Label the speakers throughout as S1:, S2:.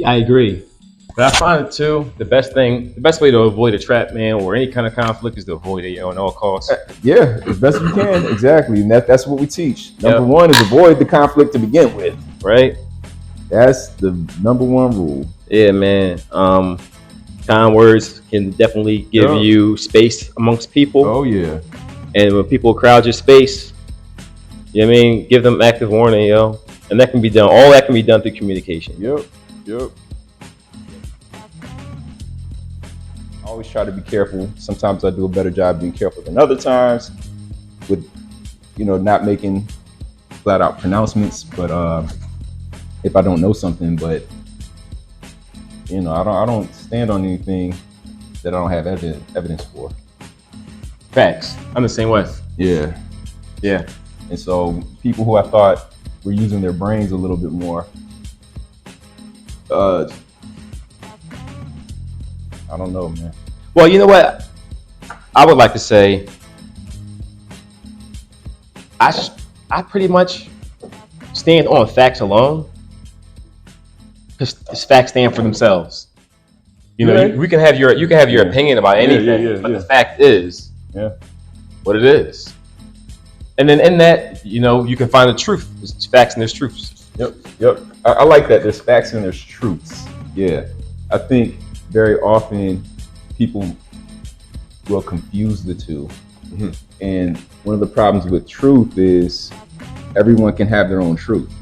S1: I agree. But I find too the best way to avoid a trap, man, or any kind of conflict is to avoid it on all costs.
S2: Yeah, as best as you can. Exactly. And that's what we teach. Number
S1: Yep.
S2: one is avoid the conflict to begin with.
S1: Right?
S2: That's the number one rule.
S1: Yeah, man. Kind words can definitely give
S2: Yep.
S1: you space amongst people.
S2: Oh yeah.
S1: And when people crowd your space, you know what I mean, give them active warning, yo. And that can be done. All that can be done through communication.
S2: Yep. Yep. I always try to be careful. Sometimes I do a better job being careful than other times with, not making flat out pronouncements. But if I don't know something, but I don't stand on anything that I don't have evidence for.
S1: Facts. I'm the same way.
S2: Yeah.
S1: Yeah.
S2: And so people who I thought were using their brains a little bit more, I don't know, man.
S1: Well, you know what? I would like to say I pretty much stand on facts alone, because facts stand for themselves.
S2: Right.
S1: You can have your opinion about anything, but the fact is what it is. And then in that, you can find the truth. There's facts and there's truths.
S2: Yep. I like that. There's facts and there's truths. Yeah. I think very often people will confuse the two.
S1: Mm-hmm.
S2: And one of the problems with truth is everyone can have their own truth.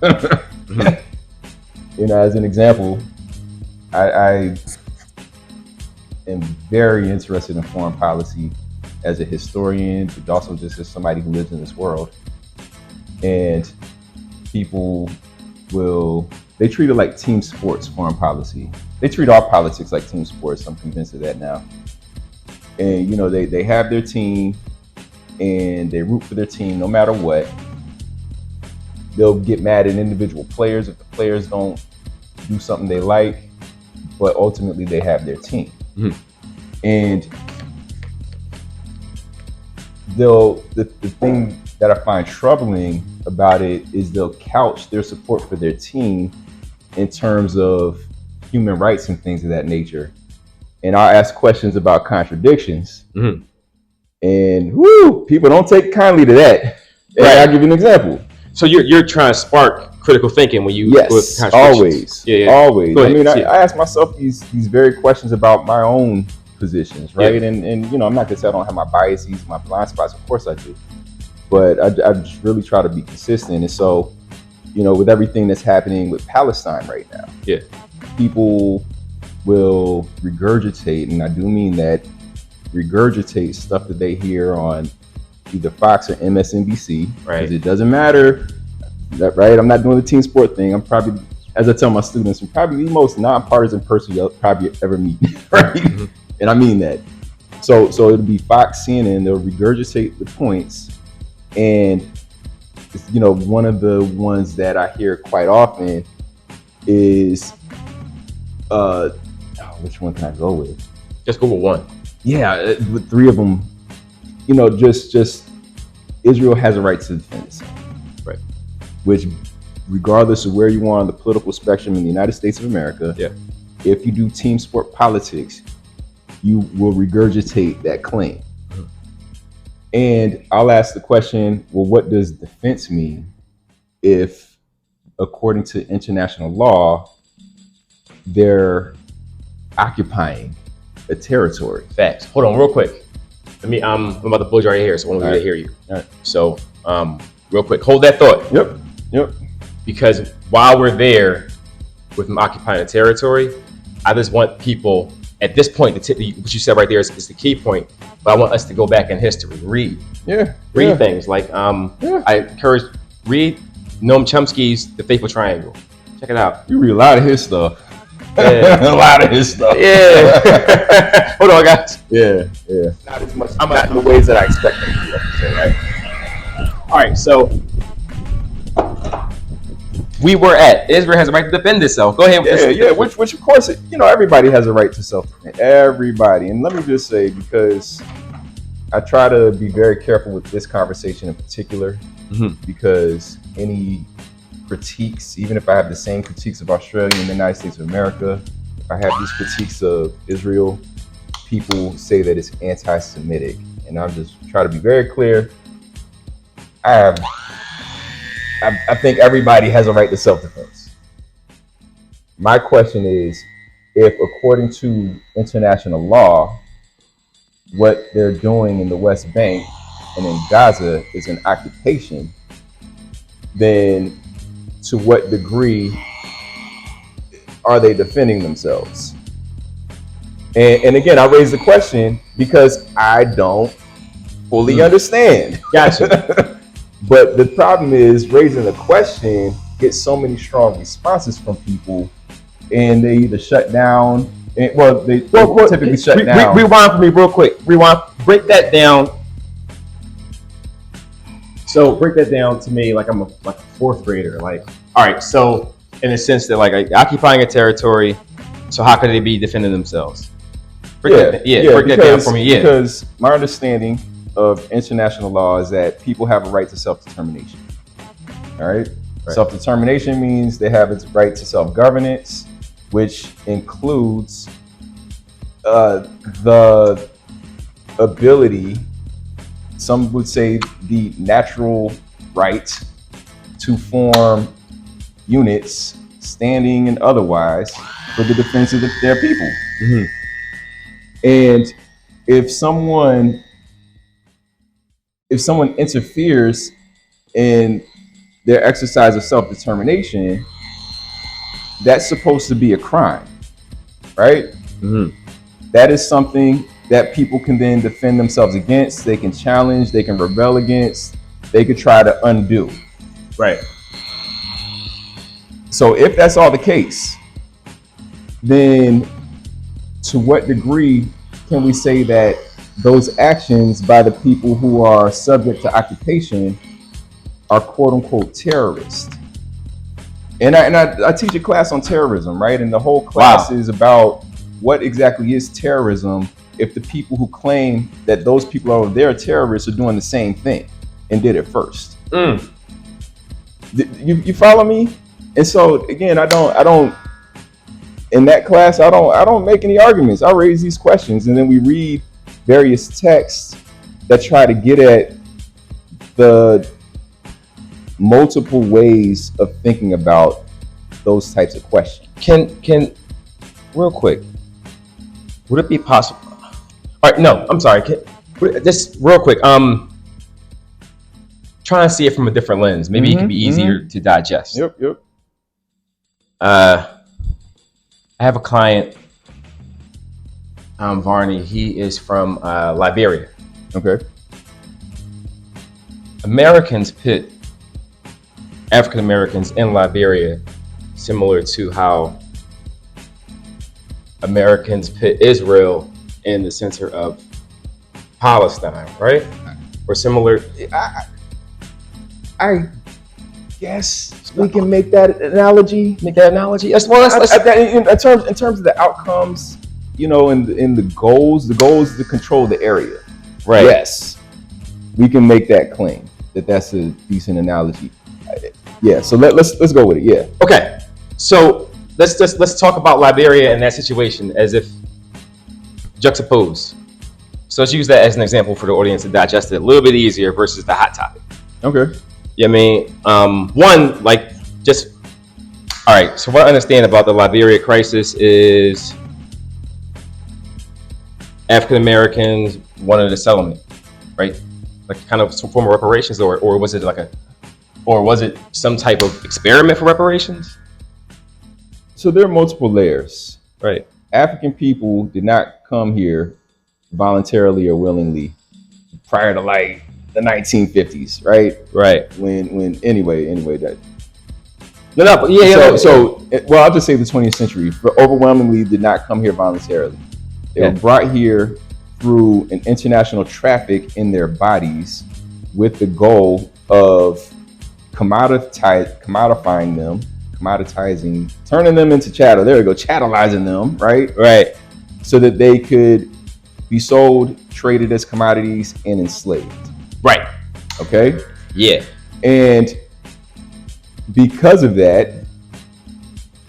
S1: Mm-hmm.
S2: As an example, I am very interested in foreign policy as a historian, but also just as somebody who lives in this world. And people they treat it like team sports, foreign policy. They treat all politics like team sports. I'm convinced of that now. And, they have their team and they root for their team no matter what. They'll get mad at individual players if the players don't do something they like, but ultimately they have their team.
S1: Mm-hmm.
S2: And the thing that I find troubling about it is they'll couch their support for their team in terms of human rights and things of that nature. And I'll ask questions about contradictions.
S1: Mm-hmm.
S2: And people don't take kindly to that. And
S1: Right.
S2: I'll give you an example.
S1: So you're trying to spark critical thinking when you
S2: Yes, always.
S1: Yeah.
S2: Always.
S1: Go
S2: I
S1: ahead.
S2: mean,
S1: Yeah.
S2: I ask myself these very questions about my own positions, right?
S1: Yeah.
S2: And I'm not gonna say I don't have my biases, my blind spots. Of course I do. But I just really try to be consistent. And so, with everything that's happening with Palestine right now,
S1: Yeah.
S2: people will regurgitate, and I do mean that, regurgitate stuff that they hear on either Fox or MSNBC.
S1: Right.
S2: Because it doesn't matter. Right? I'm not doing the team sport thing. I'm probably, as I tell my students, I'm probably the most nonpartisan person you'll probably ever meet. Right?
S1: Mm-hmm.
S2: And I mean that. So it'll be Fox, CNN. They'll regurgitate the points, and one of the ones that I hear quite often is, which one can I go with?
S1: Just go with one.
S2: Yeah, with three of them. Just Israel has a right to defend itself.
S1: Right.
S2: Which, regardless of where you are on the political spectrum in the United States of America,
S1: Yeah.
S2: if you do team sport politics, you will regurgitate that claim.
S1: Mm-hmm.
S2: And I'll ask the question, well, what does defense mean if, according to international law, they're occupying a territory?
S1: Facts. Hold on, real quick. I'm about to blow your hair, so I want to hear you.
S2: All right.
S1: So, real quick, hold that thought.
S2: Yep.
S1: Because while we're there with them occupying a territory, I just want people at this point, what you said right there is the key point. But I want us to go back in history, read things like I encourage read Noam Chomsky's The Fateful Triangle. Check it out.
S2: You read a lot of his stuff.
S1: Yeah.
S2: A lot of his stuff.
S1: Yeah. Hold on, guys.
S2: Yeah.
S1: Not as much.
S2: Not in the ways that I expect them to be, right?
S1: All right, so we were at Israel has a right to defend itself. Go ahead with this.
S2: Yeah. Which of course, everybody has a right to self-defense. Everybody. And let me just say, because I try to be very careful with this conversation in particular,
S1: Mm-hmm.
S2: because any critiques, even if I have the same critiques of Australia and the United States of America, if I have these critiques of Israel, people say that it's anti-Semitic. And I'm just trying to be very clear. I think everybody has a right to self-defense. My question is, if according to international law, what they're doing in the West Bank and in Gaza is an occupation, then to what degree are they defending themselves? And again, I raise the question because I don't fully understand.
S1: Gotcha.
S2: But the problem is raising the question gets so many strong responses from people, and they either shut down. They typically shut down.
S1: Rewind for me real quick. Break that down. So break that down to me like I'm a fourth grader. Like, all right, so in a sense that like occupying a territory, so how could they be defending themselves? Break that down for me. Yeah,
S2: because my understanding of international law is that people have a right to self-determination. All right? Self-determination means they have its right to self-governance, which includes the ability, some would say the natural right to form units, standing and otherwise, for the defense of their people.
S1: Mm-hmm.
S2: And if someone interferes in their exercise of self-determination, that's supposed to be a crime, right?
S1: Mm-hmm.
S2: That is something that people can then defend themselves against. They can challenge, they can rebel against, they could try to undo.
S1: Right.
S2: So if that's all the case, then to what degree can we say that those actions by the people who are subject to occupation are quote unquote terrorists? And I teach a class on terrorism, right? And the whole class is about what exactly is terrorism if the people who claim that those people over there are terrorists are doing the same thing and did it first. You follow me? And so again, I don't in that class I don't make any arguments. I raise these questions and then we read various texts that try to get at the multiple ways of thinking about those types of questions.
S1: Can real quick, would it be possible? All right, no, I'm sorry. Just real quick. Trying to see it from a different lens. Maybe it can be easier to digest.
S2: Yep.
S1: I have a client, Varney. He is from Liberia.
S2: Okay.
S1: Americans pit African Americans in Liberia similar to how Americans pit Israel in the center of Palestine, right? Or similar.
S2: I guess we can make that analogy.
S1: Yes, well,
S2: in terms of the outcomes, you know, in the goals to control the area.
S1: Right.
S2: Yes, we can make that claim that's a decent analogy. Yeah. So let's go with it. Yeah.
S1: Okay. So let's talk about Liberia and that situation as if juxtaposed. So let's use that as an example for the audience to digest it a little bit easier versus the hot topic.
S2: Okay.
S1: Yeah, I mean, one, like, just, all right, so what I understand about the Liberia crisis is African Americans wanted a settlement, right? Like kind of some form of reparations, or was it some type of experiment for reparations?
S2: So there are multiple layers.
S1: Right.
S2: African people did not come here voluntarily or willingly prior to like the 1950s, right?
S1: Right.
S2: When anyway that.
S1: No, but yeah.
S2: So I'll just say the 20th century, but overwhelmingly did not come here voluntarily. They were brought here through an international traffic in their bodies with the goal of commodifying them, turning them into chattel. There we go, chattelizing them, right?
S1: Right.
S2: So that they could be sold, traded as commodities, and enslaved.
S1: Right.
S2: Okay?
S1: Yeah.
S2: And because of that,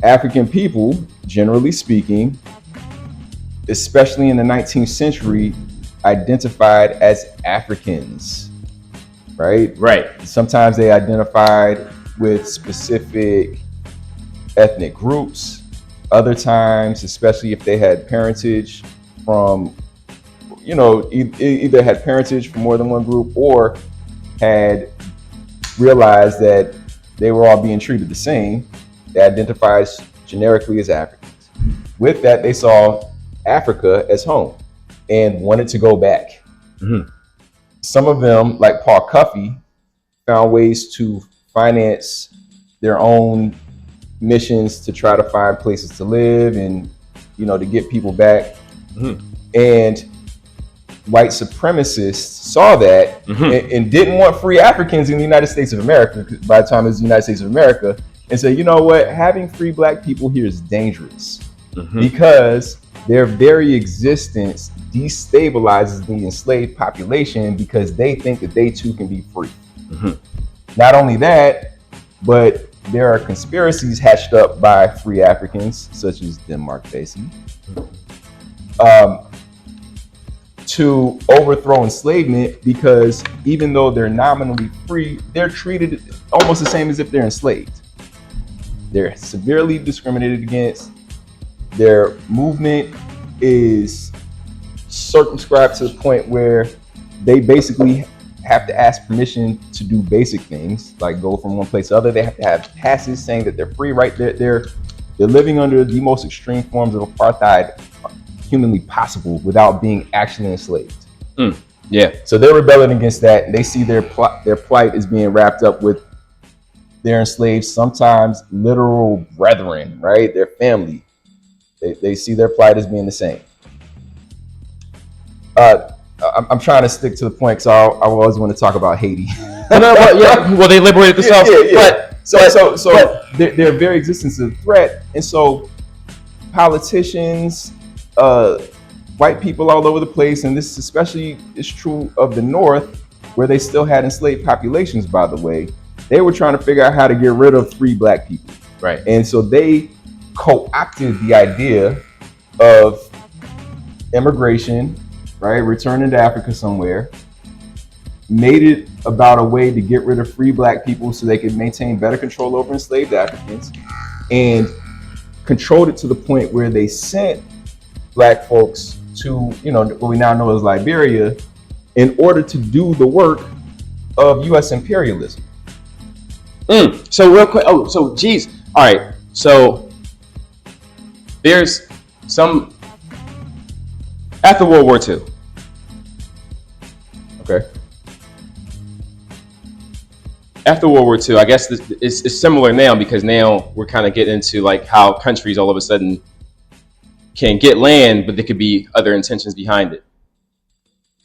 S2: African people, generally speaking, especially in the 19th century, identified as Africans, right?
S1: Right.
S2: Sometimes they identified with specific ethnic groups. Other times, especially if they had parentage from, either had parentage from more than one group or had realized that they were all being treated the same, they identified generically as Africans. With that, they saw Africa as home and wanted to go back.
S1: Mm-hmm.
S2: Some of them, like Paul Cuffey, found ways to finance their own missions to try to find places to live and, to get people back.
S1: Mm-hmm.
S2: And white supremacists saw that and didn't want free Africans in the United States of America by the time it was the United States of America, and said, you know what, having free black people here is dangerous because their very existence destabilizes the enslaved population because they think that they too can be free. Not only that, but there are conspiracies hatched up by free Africans, such as Denmark Vesey, to overthrow enslavement, because even though they're nominally free, they're treated almost the same as if they're enslaved. They're severely discriminated against. Their movement is circumscribed to the point where they basically have to ask permission to do basic things, like go from one place to other. They have to have passes saying that they're free. Right, they're living under the most extreme forms of apartheid humanly possible without being actually enslaved.
S1: Yeah.
S2: So they're rebelling against that, and they see their plight is being wrapped up with their enslaved, sometimes literal brethren, right? Their family. They see their plight as being the same. I'm trying to stick to the point because I always want to talk about Haiti.
S1: Well, they liberated themselves.
S2: But their very existence is a threat, and so politicians, white people all over the place, and this especially is true of the North, where they still had enslaved populations, by the way. They were trying to figure out how to get rid of free black people.
S1: Right.
S2: And so they co-opted the idea of immigration, right? Returning to Africa somewhere, made it about a way to get rid of free black people so they could maintain better control over enslaved Africans, and controlled it to the point where they sent black folks to, what we now know as Liberia, in order to do the work of U.S. imperialism.
S1: So real quick, geez. All right, so there's some, after World War II.
S2: Okay.
S1: After World War II, I guess it's similar now, because now we're kind of getting into like how countries all of a sudden can get land, but there could be other intentions behind it.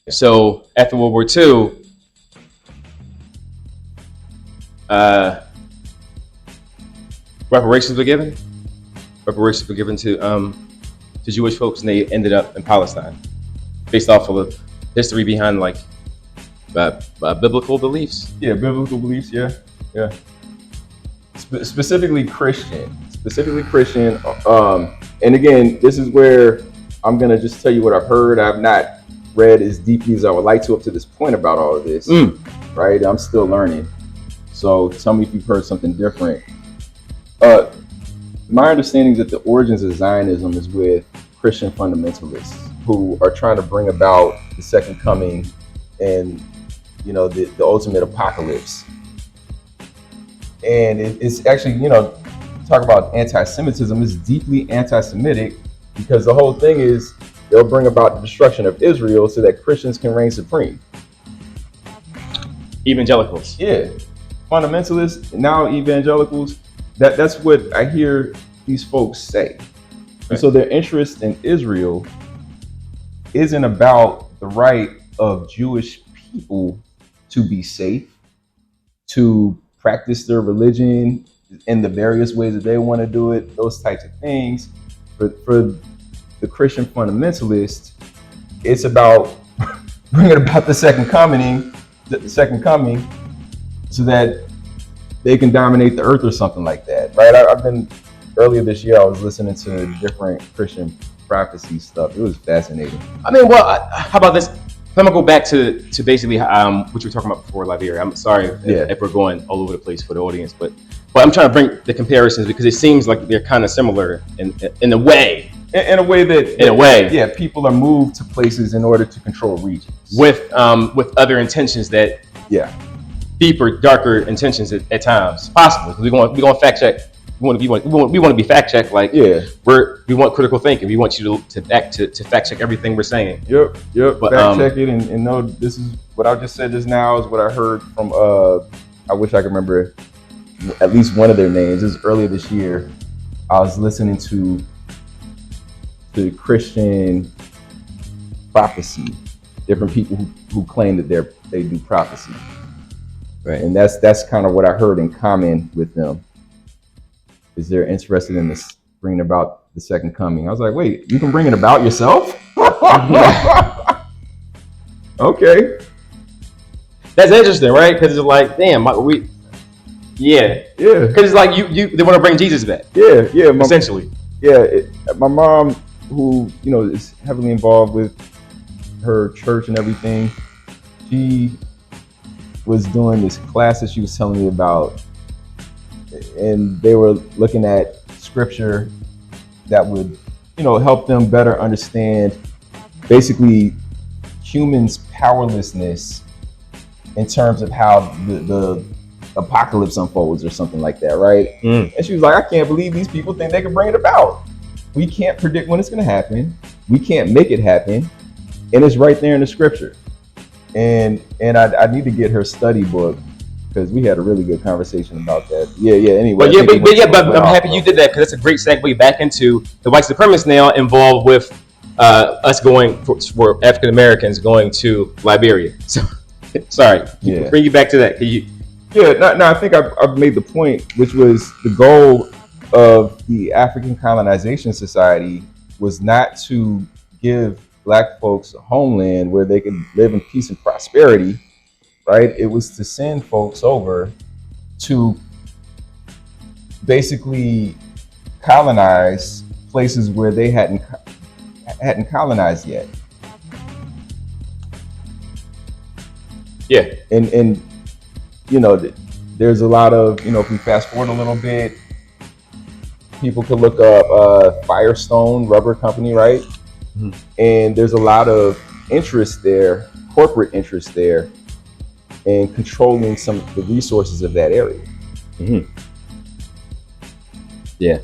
S1: So after World War II, reparations were given. Reparations were given to Jewish folks, and they ended up in Palestine, based off of history behind like biblical beliefs.
S2: Yeah, biblical beliefs. Yeah. Specifically Christian. And again, this is where I'm gonna just tell you what I've heard. I've not read as deeply as I would like to up to this point about all of this. Right? I'm still learning. So tell me if you've heard something different. My understanding is that the origins of Zionism is with Christian fundamentalists who are trying to bring about the second coming and, the ultimate apocalypse. And it's actually, talk about anti-Semitism, is deeply anti-Semitic, because the whole thing is they'll bring about the destruction of Israel so that Christians can reign supreme.
S1: Evangelicals.
S2: Yeah. Fundamentalists, now evangelicals, that's what I hear these folks say. Right. And so their interest in Israel isn't about the right of Jewish people to be safe, to practice their religion in the various ways that they want to do it, those types of things. For the Christian fundamentalist, it's about bringing about the second coming, so that they can dominate the earth or something like that, right? I've been earlier this year. I was listening to different Christian prophecy stuff. It was fascinating.
S1: I mean, well, how about this? I'm gonna go back to basically what you were talking about before, Liberia. I'm sorry if we're going all over the place for the audience, but I'm trying to bring the comparisons because it seems like they're kind of similar in a way.
S2: In a way, yeah, people are moved to places in order to control regions
S1: with other intentions that deeper, darker intentions at times possible. We want to fact check. We want to be fact checked. Like we want critical thinking. We want you to fact check everything we're saying.
S2: Yep. But, fact check it and know this is what I just said just now is what I heard from I wish I could remember at least one of their names. This was earlier this year. I was listening to the Christian prophecy, different people who claim that they do prophecy, right? And that's kind of what I heard in common with them. Is they're interested in this bringing about the second coming? I was like, wait, you can bring it about yourself? Okay,
S1: that's interesting, right? Because it's like, damn, because it's like they want to bring Jesus back. Essentially.
S2: My mom, who is heavily involved with her church and everything, she was doing this class that she was telling me about, and they were looking at scripture that would help them better understand basically humans' powerlessness in terms of how the apocalypse unfolds or something like that, right? And she was like, I can't believe these people think they can bring it about. We can't predict when it's going to happen. We can't make it happen. And it's right there in the scripture. And I need to get her study book because we had a really good conversation about that. Anyway.
S1: But I'm happy you did that because that's a great segue back into the white supremacists now involved with us going for African Americans going to Liberia. So, sorry, bring you back to that.
S2: I think I've made the point, which was the goal of the African Colonization Society was not to give Black folks a homeland where they could live in peace and prosperity, right? It was to send folks over to basically colonize places where they hadn't colonized yet.
S1: Yeah,
S2: and there's a lot of if we fast forward a little bit. People could look up Firestone Rubber Company, right? Mm-hmm. And there's a lot of interest there, corporate interest there, in controlling some of the resources of that area.
S1: Mm-hmm. Yeah.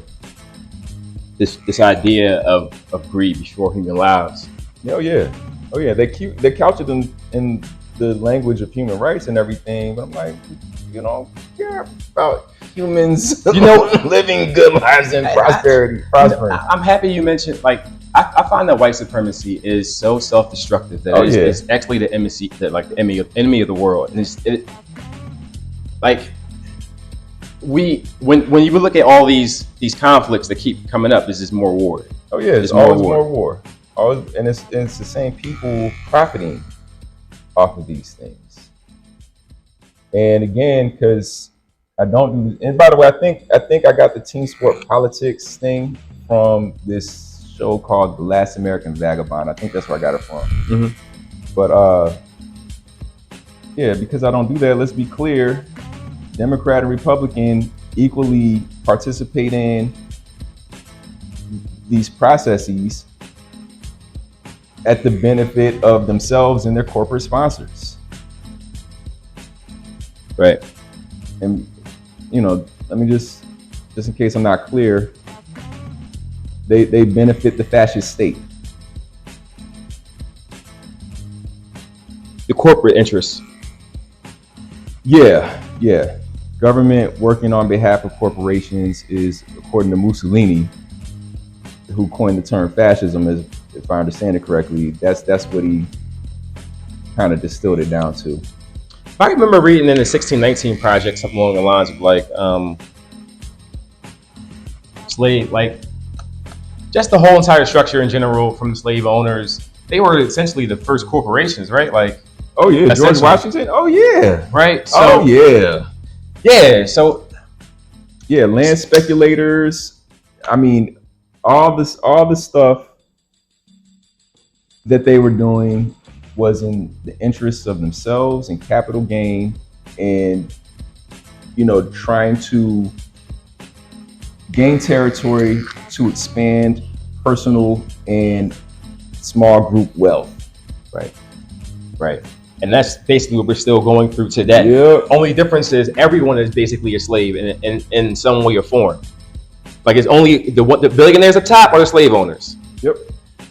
S1: This idea of greed before human lives.
S2: Oh yeah. They couch it in the language of human rights and everything, but I'm like, care about humans, living good lives and prospering.
S1: I'm happy you mentioned, I find that white supremacy is so self-destructive that it's actually the enemy of the world. And when you look at all these conflicts that keep coming up, there's just more war.
S2: Oh yeah, there's always more war. And it's the same people profiting off of these things. And again, because I don't do, and by the way, I think I got the team sport politics thing from this show called The Last American Vagabond. I think that's where I got it from. Mm-hmm. But because I don't do that, let's be clear, Democrat and Republican equally participate in these processes at the benefit of themselves and their corporate sponsors.
S1: Right.
S2: And let me just in case I'm not clear, they benefit the fascist state.
S1: The corporate interests.
S2: Yeah. Government working on behalf of corporations is, according to Mussolini, who coined the term fascism, if I understand it correctly, that's what he kind of distilled it down to.
S1: I remember reading in the 1619 Project something along the lines of slave, just the whole entire structure in general from the slave owners. They were essentially the first corporations, right?
S2: George Washington. Oh yeah.
S1: Right.
S2: So,
S1: Yeah. So
S2: Yeah, land speculators. I mean, all the stuff that they were doing was in the interests of themselves and capital gain, and trying to gain territory to expand personal and small group wealth.
S1: right, right, and that's basically what we're still going through today.
S2: Yep.
S1: Only difference is everyone is basically a slave in some way or form. Like it's only the billionaires up top are the slave owners.
S2: Yep.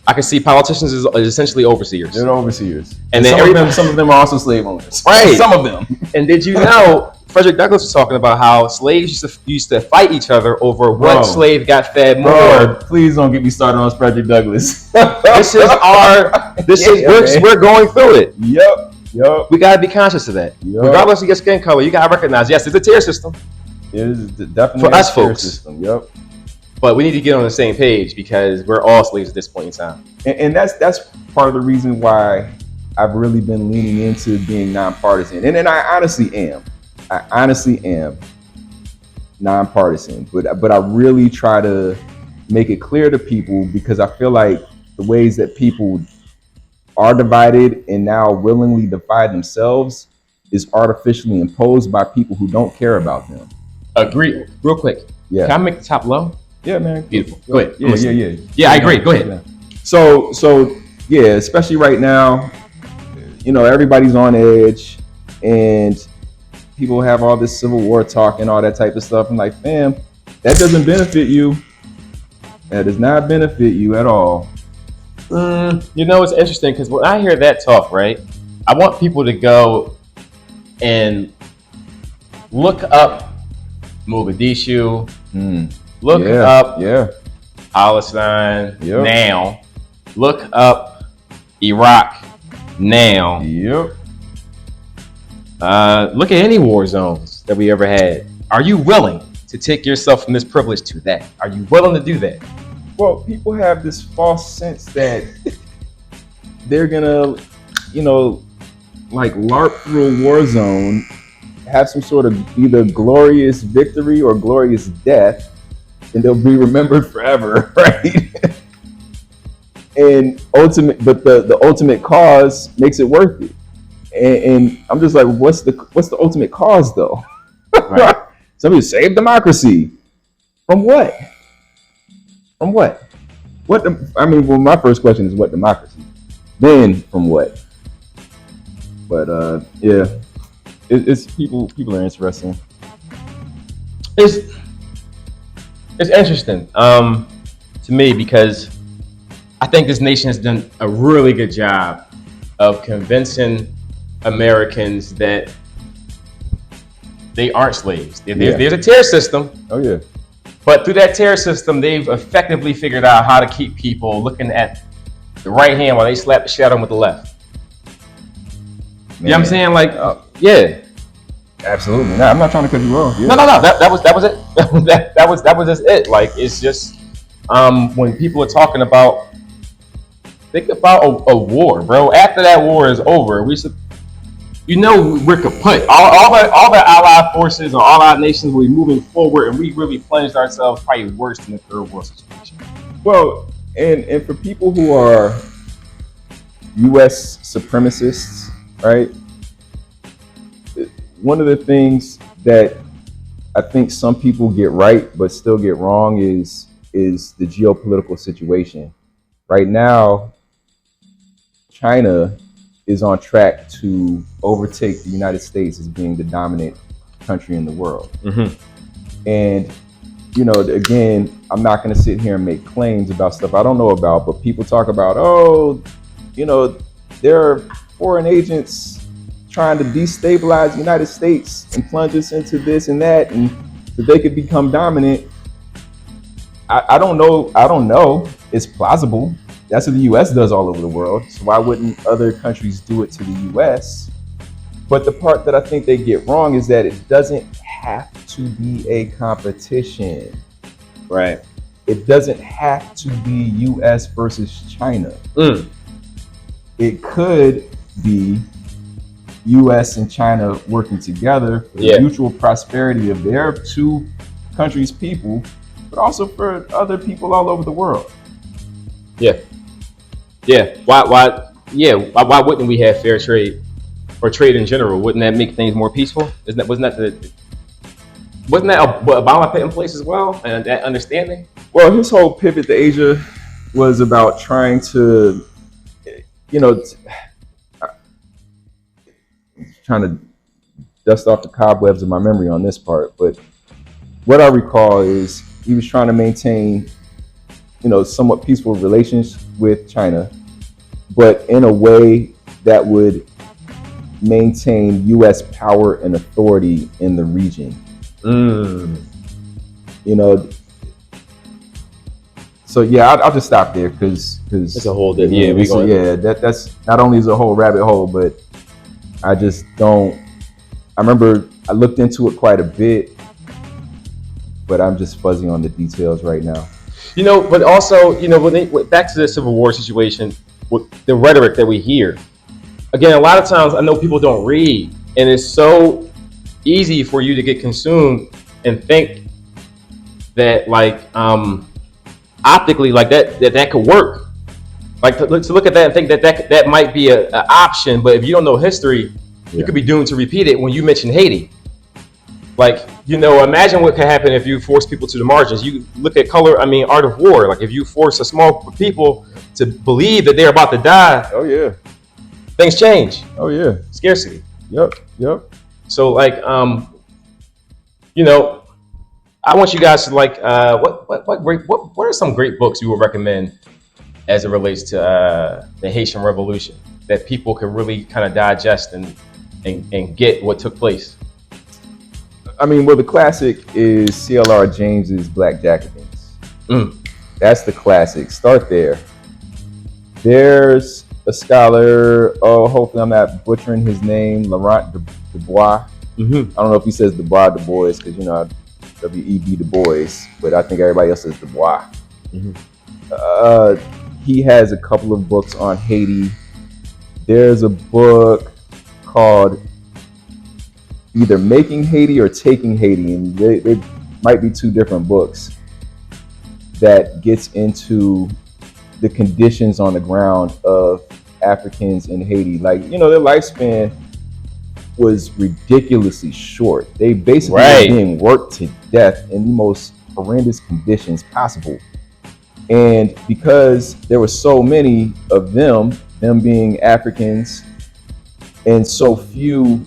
S1: I can see politicians as essentially overseers.
S2: They're overseers,
S1: and then
S2: some of them are also slave owners.
S1: Right.
S2: Some of them.
S1: And did you know Frederick Douglass was talking about how slaves used to fight each other over what slave got fed more?
S2: Bro, please don't get me started on Frederick Douglass.
S1: This is we're going through it.
S2: Yep.
S1: We gotta be conscious of that.
S2: Yep.
S1: Regardless of your skin color, you gotta recognize, yes, it's a tier system.
S2: It is definitely
S1: for us
S2: tier
S1: folks.
S2: System. Yep.
S1: But we need to get on the same page because we're all slaves at this point in time.
S2: And that's part of the reason why I've really been leaning into being nonpartisan. And I honestly am nonpartisan. But I really try to make it clear to people, because I feel like the ways that people are divided and now willingly divide themselves is artificially imposed by people who don't care about them.
S1: Agree. Real quick.
S2: Yeah.
S1: Can I make the top low?
S2: Yeah, man.
S1: Beautiful. Go ahead.
S2: Yeah.
S1: Yeah, I agree. Go ahead.
S2: Yeah. So yeah, especially right now, everybody's on edge, and people have all this Civil War talk and all that type of stuff. I'm like, fam, that doesn't benefit you. That does not benefit you at all.
S1: It's interesting because when I hear that talk, right, I want people to go and look up Mogadishu, look up Palestine now, look up Iraq now.
S2: Yep.
S1: Look at any war zones that we ever had. Are you willing to take yourself from this privilege to that? Are you willing to do that?
S2: Well, people have this false sense that they're gonna, like LARP through a war zone, have some sort of either glorious victory or glorious death, and they'll be remembered forever, right? And the ultimate cause makes it worth it. And I'm just like, what's the ultimate cause though? Right. Somebody save democracy. From what? From what? My first question is what democracy? Then from what? But yeah, it's people are interesting.
S1: It's interesting to me because I think this nation has done a really good job of convincing Americans that they aren't slaves. There's a tier system.
S2: Oh yeah.
S1: But through that tier system, they've effectively figured out how to keep people looking at the right hand while they slap the shit out of them with the left. Man. You know what I'm saying? Like, yeah.
S2: Absolutely. No, I'm not trying to cut you off. Yeah.
S1: No. That was it. that was just it. Like, it's just when people are talking about, think about a war, bro. After that war is over, we're kaput. All the allied forces and all our nations will be moving forward, and we really plunged ourselves probably worse than the third world situation.
S2: Well, and for people who are U.S. supremacists, right? One of the things that I think some people get right but still get wrong is the geopolitical situation. Right now, China is on track to overtake the United States as being the dominant country in the world.
S1: Mm-hmm.
S2: And, again, I'm not going to sit here and make claims about stuff I don't know about, but people talk about, there are foreign agents trying to destabilize the United States and plunge us into this and that, and so they could become dominant. I don't know. It's plausible. That's what the U.S. does all over the world. So why wouldn't other countries do it to the U.S.? But the part that I think they get wrong is that it doesn't have to be a competition.
S1: Right.
S2: It doesn't have to be U.S. versus China. It could be U.S. and China working together for the mutual prosperity of their two countries' people, but also for other people all over the world.
S1: Yeah. Why wouldn't we have fair trade or trade in general? Wouldn't that make things more peaceful? Wasn't that what Obama put in place as well, and that understanding?
S2: Well, his whole pivot to Asia was about trying to, trying to dust off the cobwebs of my memory on this part. But what I recall is he was trying to maintain, somewhat peaceful relations with China, but in a way that would maintain U.S. power and authority in the region. So yeah, I'll just stop there because
S1: it's a whole
S2: that's not only is a whole rabbit hole, but I just don't. I remember I looked into it quite a bit, but I'm just fuzzy on the details right now.
S1: But also, back to the Civil War situation, with the rhetoric that we hear. Again, a lot of times I know people don't read, and it's so easy for you to get consumed and think that optically that could work. Like to look at that and think that might be an option, but if you don't know history, you could be doomed to repeat it. When you mention Haiti, imagine what could happen if you force people to the margins. You look at Art of War. Like if you force a small group of people to believe that they're about to die.
S2: Oh yeah.
S1: Things change.
S2: Oh yeah.
S1: Scarcity.
S2: Yep.
S1: So I want you guys to what are some great books you would recommend as it relates to the Haitian Revolution that people can really kind of digest and get what took place?
S2: Well, the classic is CLR James's Black Jacobins. That's the classic. Start there. There's a scholar, hopefully I'm not butchering his name, Laurent Dubois. I don't know if he says Dubois because W.E.B. Du Bois, but I think everybody else says Dubois. He has a couple of books on Haiti. There's a book called either Making Haiti or Taking Haiti, and they might be two different books that gets into the conditions on the ground of Africans in Haiti. Their lifespan was ridiculously short. They basically were being worked to death in the most horrendous conditions possible. And because there were so many of them being Africans, and so few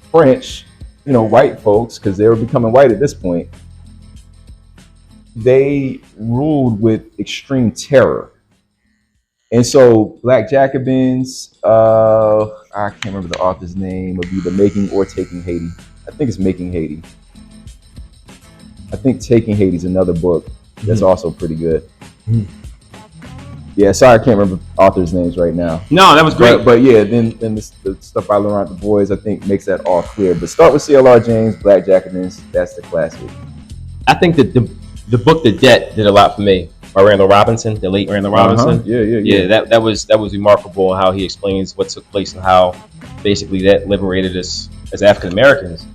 S2: French, white folks, because they were becoming white at this point, they ruled with extreme terror. And so Black Jacobins, I can't remember the author's name, of either Making or Taking Haiti. I think it's Making Haiti. I think Taking Haiti is another book that's also pretty good. Yeah, sorry, I can't remember authors' names right now.
S1: No, that was great.
S2: But yeah, then the stuff by Laurent Du Bois, I think, makes that all clear. But start with CLR James, Black Jacobins. That's the classic.
S1: I think that the book The Debt did a lot for me. By Randall Robinson, the late Randall Robinson.
S2: Yeah.
S1: That was remarkable how he explains what took place and how basically that liberated us as African Americans.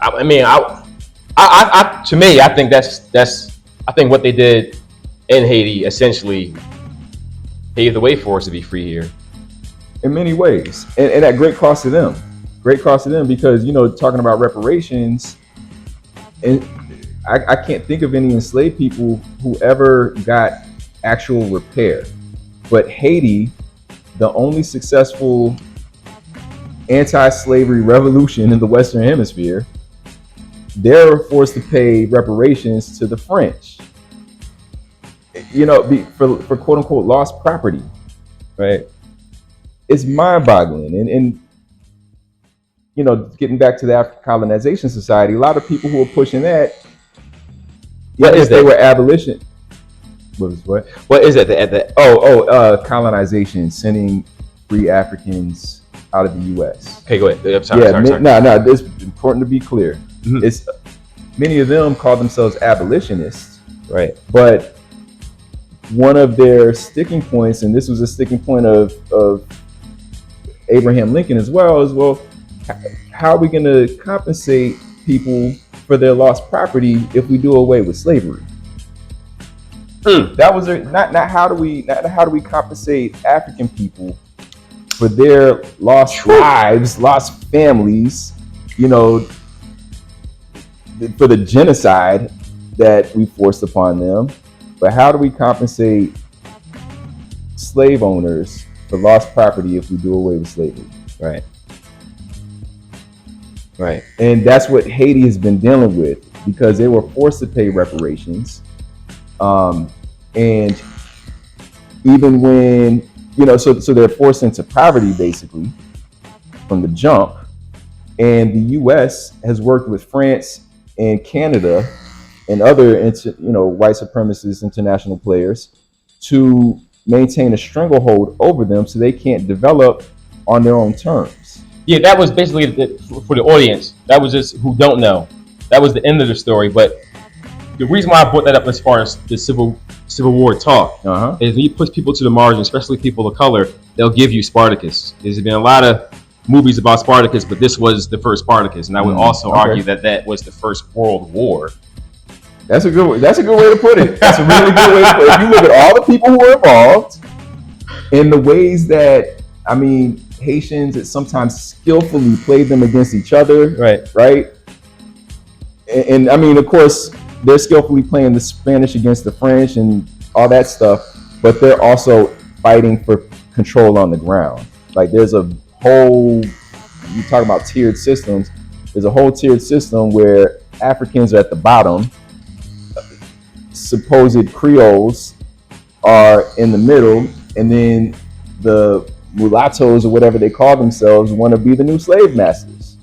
S1: To me, I think I think what they did in Haiti essentially paved the way for us to be free here.
S2: In many ways, and at great cost to them. Because talking about reparations, and I can't think of any enslaved people who ever got actual repair. But Haiti, the only successful anti-slavery revolution in the Western Hemisphere, they were forced to pay reparations to the French, for quote unquote lost property. Right? It's mind-boggling. And getting back to the African Colonization Society, a lot of people who are pushing that, they were abolition. What is that? Colonization, sending free Africans out of the U.S.
S1: Okay, go ahead. I'm sorry.
S2: No, it's important to be clear. It's many of them call themselves abolitionists,
S1: right?
S2: But one of their sticking points, and this was a sticking point of Abraham Lincoln as well, how are we going to compensate people for their lost property if we do away with slavery? That was not how do we compensate African people for their lost lives, lost families, for the genocide that we forced upon them. But how do we compensate slave owners for lost property if we do away with slavery?
S1: Right.
S2: And that's what Haiti has been dealing with, because they were forced to pay reparations. And even when, so they're forced into poverty basically from the jump. And the U.S. has worked with France and Canada and other, white supremacist international players to maintain a stranglehold over them so they can't develop on their own terms.
S1: Yeah, that was basically for the audience. That was just who don't know. That was the end of the story. But the reason why I brought that up as far as the Civil War talk is when you push people to the margin, especially people of color, they'll give you Spartacus. There's been a lot of movies about Spartacus, but this was the first Spartacus, and I would also argue that was the first World War.
S2: That's a good way to put it. That's a really good way to put it. If you look at all the people who were involved in the ways that, Haitians that sometimes skillfully played them against each other, right? And of course, they're skillfully playing the Spanish against the French and all that stuff, but they're also fighting for control on the ground. Like there's a whole, you talk about tiered systems, there's a whole tiered system where Africans are at the bottom, supposed Creoles are in the middle, and then the mulattoes or whatever they call themselves want to be the new slave masters.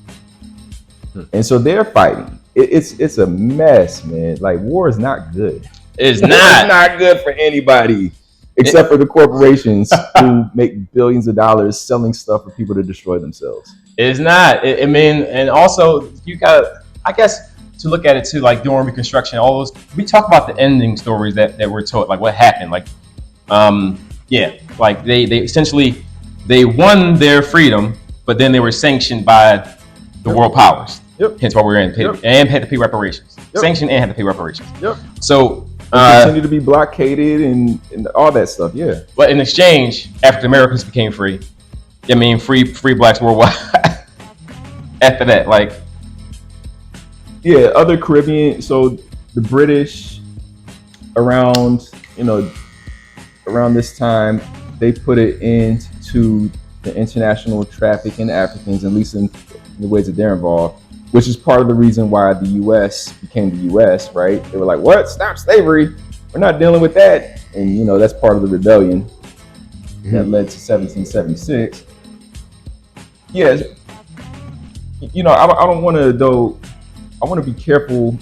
S2: And so they're fighting. It's a mess, man. Like war is not good.
S1: It's
S2: not good for anybody except for the corporations who make billions of dollars selling stuff for people to destroy themselves.
S1: It's not. And also you got, I guess, to look at it too, like during Reconstruction, all those, we talk about the ending stories that we're told, like what happened, like, like they essentially, they won their freedom, but then they were sanctioned by the world powers. Hence why we're in and had to pay reparations. Sanctioned and had to pay reparations. So
S2: continue to be blockaded and all that stuff.
S1: But in exchange, African Americans became free. Free blacks worldwide. After that, like,
S2: other Caribbean. So the British around this time, they put it into the international traffic in Africans, at least in the ways that they're involved, which is part of the reason why the U.S. became the U.S., right? They were like, what? Stop slavery. We're not dealing with that. And, that's part of the rebellion that led to 1776. Yes. I don't want to, though, I want to be careful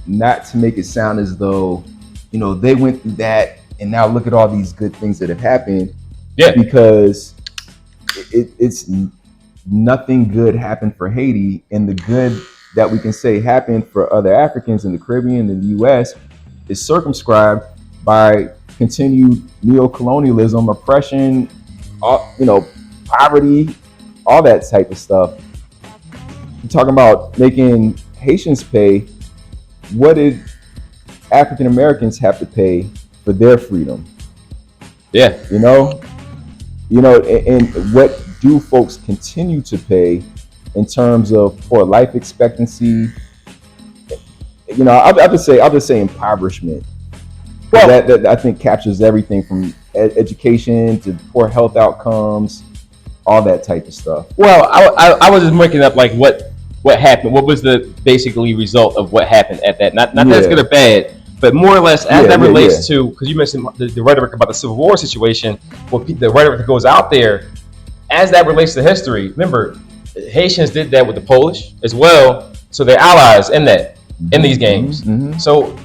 S2: not to make it sound as though, they went through that and now look at all these good things that have happened. Because it's nothing good happened for Haiti, and the good that we can say happened for other Africans in the Caribbean and the U.S. is circumscribed by continued neocolonialism, oppression, poverty, all that type of stuff. You're talking about making Haitians pay. What did African Americans have to pay for their freedom? And what do folks continue to pay in terms of poor life expectancy? I'll just say impoverishment. Well, that I think captures everything from education to poor health outcomes, all that type of stuff.
S1: Well, I was just making up like what happened. What was the basically result of what happened at that? Not that it's good or bad, but more or less as that relates to, because you mentioned the rhetoric about the Civil War situation. Well, the rhetoric that goes out there as that relates to history. Remember, Haitians did that with the Polish as well, so they're allies in these games. So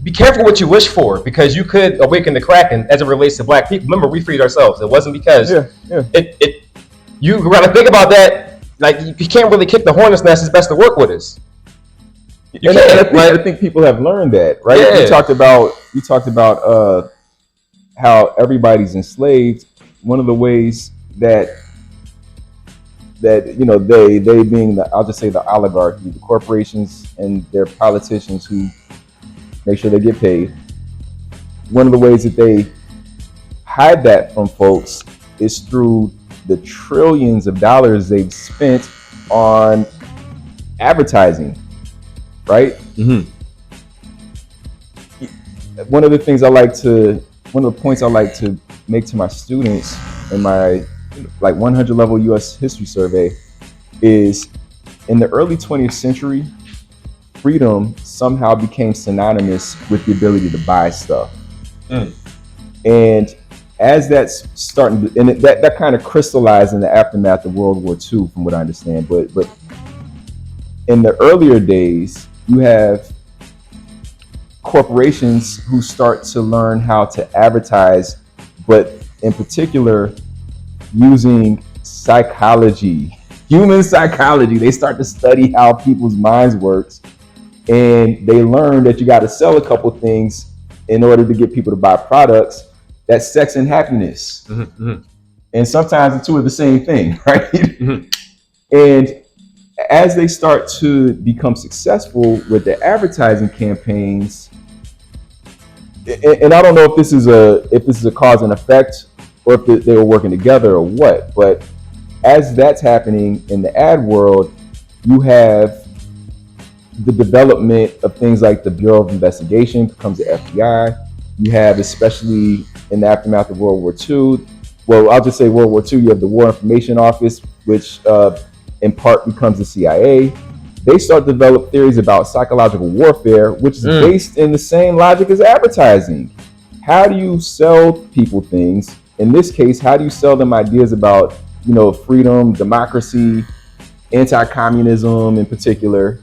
S1: be careful what you wish for, because you could awaken the Kraken as it relates to black people. Remember, we freed ourselves. It wasn't because you gotta think about that. Like, you can't really kick the hornet's nest. It's best to work with us.
S2: I think people have learned that, right? You talked about how everybody's enslaved. One of the ways that that they being I'll just say the oligarchy, the corporations and their politicians who make sure they get paid. One of the ways that they hide that from folks is through the trillions of dollars they've spent on advertising, right?
S1: Mm-hmm.
S2: One of the points I like to make to my students in my 100 level US history survey is, in the early 20th century, freedom somehow became synonymous with the ability to buy stuff. And as that's starting to, and that kind of crystallized in the aftermath of World War II, from what I understand. But in the earlier days, you have corporations who start to learn how to advertise, but in particular using psychology, human psychology. They start to study how people's minds works, and they learn that you got to sell a couple things in order to get people to buy products. That's sex and happiness.
S1: Mm-hmm.
S2: And sometimes the two are the same thing, right?
S1: Mm-hmm.
S2: And as they start to become successful with their advertising campaigns, and I don't know if this is a cause and effect, or if they were working together or what, but as that's happening in the ad world, you have the development of things like the Bureau of Investigation becomes the FBI. You have, especially in the aftermath of World War II, well, I'll just say World War II, you have the War Information Office, which in part becomes the CIA. They start to develop theories about psychological warfare, which is based in the same logic as advertising. How do you sell people things? In this case, how do you sell them ideas about, freedom, democracy, anti-communism in particular,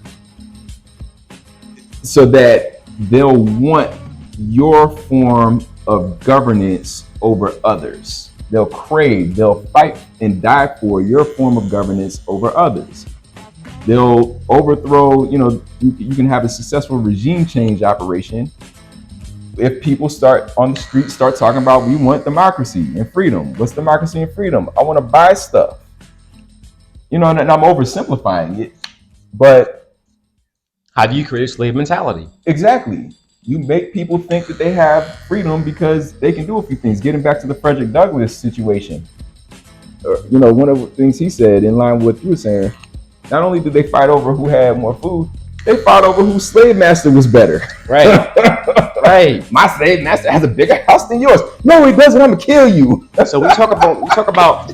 S2: so that they'll want your form of governance over others. They'll fight and die for your form of governance over others. They'll overthrow, you can have a successful regime change operation if people start on the street, start talking about, we want democracy and freedom. What's democracy and freedom? I want to buy stuff. And I'm oversimplifying it, but
S1: how do you create a slave mentality?
S2: Exactly. You make people think that they have freedom because they can do a few things. Getting back to the Frederick Douglass situation, one of the things he said, in line with what you were saying, not only did they fight over who had more food, they fought over whose slave master was better.
S1: Right. Right.
S2: My slave master has a bigger house than yours. No, he doesn't. I'm gonna kill you.
S1: So we talk about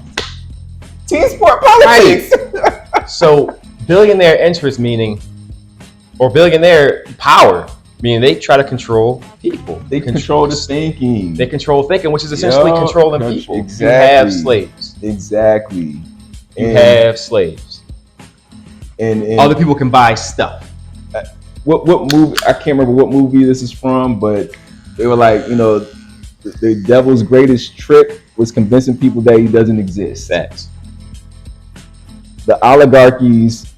S2: team sport politics.
S1: Right. So billionaire interest, meaning, or billionaire power, meaning they try to control people.
S2: They control the thinking.
S1: They control thinking, which is essentially controlling people.
S2: Exactly.
S1: You have slaves.
S2: Exactly.
S1: You have slaves.
S2: And
S1: other people can buy stuff.
S2: What movie? I can't remember what movie this is from, but they were like, the devil's greatest trick was convincing people that he doesn't exist.
S1: Facts.
S2: The oligarchy's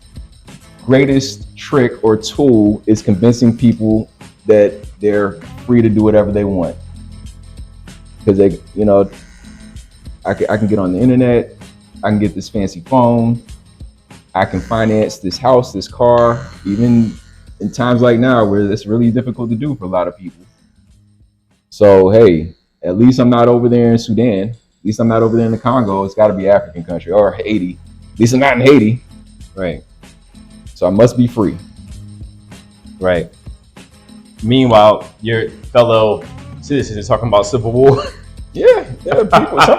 S2: greatest trick or tool is convincing people that they're free to do whatever they want. Because they, I can get on the internet, I can get this fancy phone, I can finance this house, this car, even in times like now where it's really difficult to do for a lot of people. So, hey, at least I'm not over there in Sudan. At least I'm not over there in the Congo. It's got to be African country, or Haiti. At least I'm not in Haiti.
S1: Right.
S2: So I must be free.
S1: Right. Meanwhile, your fellow citizens are talking about civil war.
S2: Yeah, some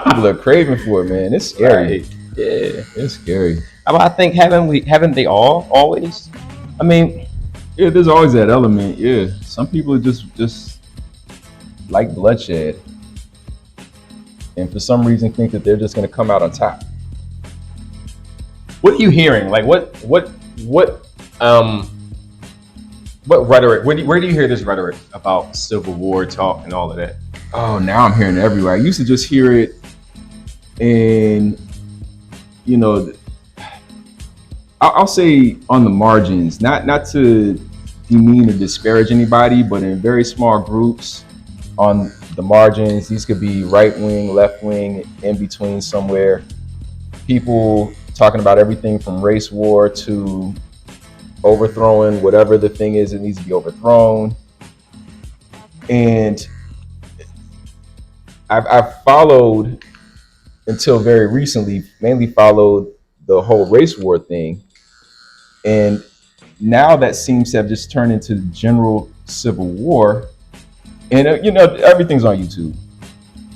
S2: people are craving for it, man. It's scary.
S1: Right. Yeah,
S2: it's scary.
S1: I think haven't they all always? I mean,
S2: yeah, there's always that element. Yeah, some people are just like bloodshed, and for some reason think that they're just going to come out on top.
S1: What are you hearing? Like what rhetoric? Where do you hear this rhetoric about civil war talk and all of that?
S2: Oh, now I'm hearing it everywhere. I used to just hear it in, I'll say on the margins, not to demean or disparage anybody, but in very small groups on the margins. These could be right wing, left wing, in between somewhere. People talking about everything from race war to overthrowing whatever the thing is that needs to be overthrown. And I've followed, until very recently, mainly followed the whole race war thing. And now that seems to have just turned into general civil war. And everything's on YouTube.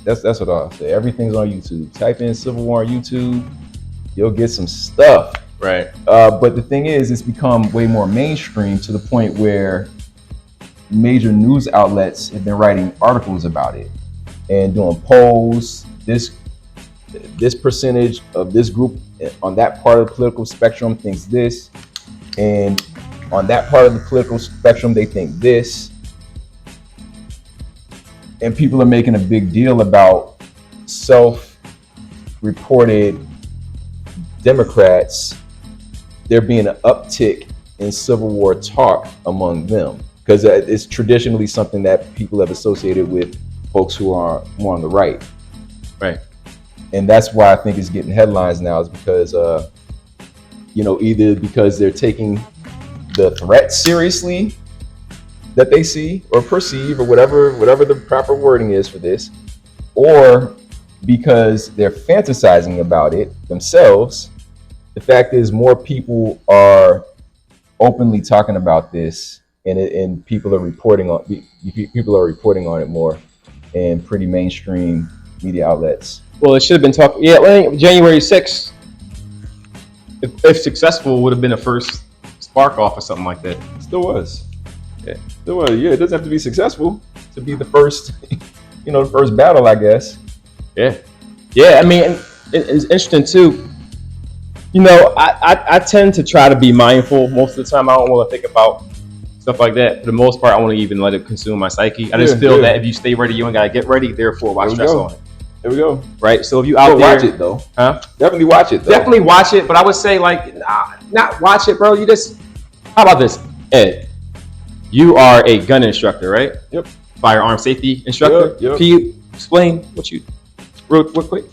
S2: That's what I'll say. Everything's on YouTube. Type in civil war on YouTube, you'll get some stuff.
S1: Right.
S2: But the thing is, it's become way more mainstream to the point where major news outlets have been writing articles about it and doing polls. This percentage of this group on that part of the political spectrum thinks this, and on that part of the political spectrum they think this. And people are making a big deal about self-reported Democrats. There being an uptick in Civil War talk among them, because it's traditionally something that people have associated with folks who are more on the right.
S1: Right.
S2: And that's why I think it's getting headlines now, is because, either because they're taking the threat seriously that they see or perceive, or whatever the proper wording is for this, or because they're fantasizing about it themselves. The fact is, more people are openly talking about this, and people are reporting on it more in pretty mainstream media outlets.
S1: Well, it should have been talked. Yeah, January 6th, if successful, would have been a first spark off or something like that.
S2: Still was. Yeah. Still was. Yeah, it doesn't have to be successful to be the first, the first battle, I guess.
S1: Yeah. Yeah, I mean, it's interesting too. I tend to try to be mindful most of the time. I don't want to think about stuff like that. For the most part, I want to even let it consume my psyche. I just feel that if you stay ready, you ain't got to get ready. Therefore, why stress on it?
S2: There we go.
S1: Right? So if you out there...
S2: watch it, though.
S1: Huh?
S2: Definitely watch it, though.
S1: Definitely watch it, but I would say, not watch it, bro. You just... How about this, Ed? You are a gun instructor, right?
S2: Yep.
S1: Firearm safety instructor.
S2: Yep.
S1: Can you explain what you... Real quick?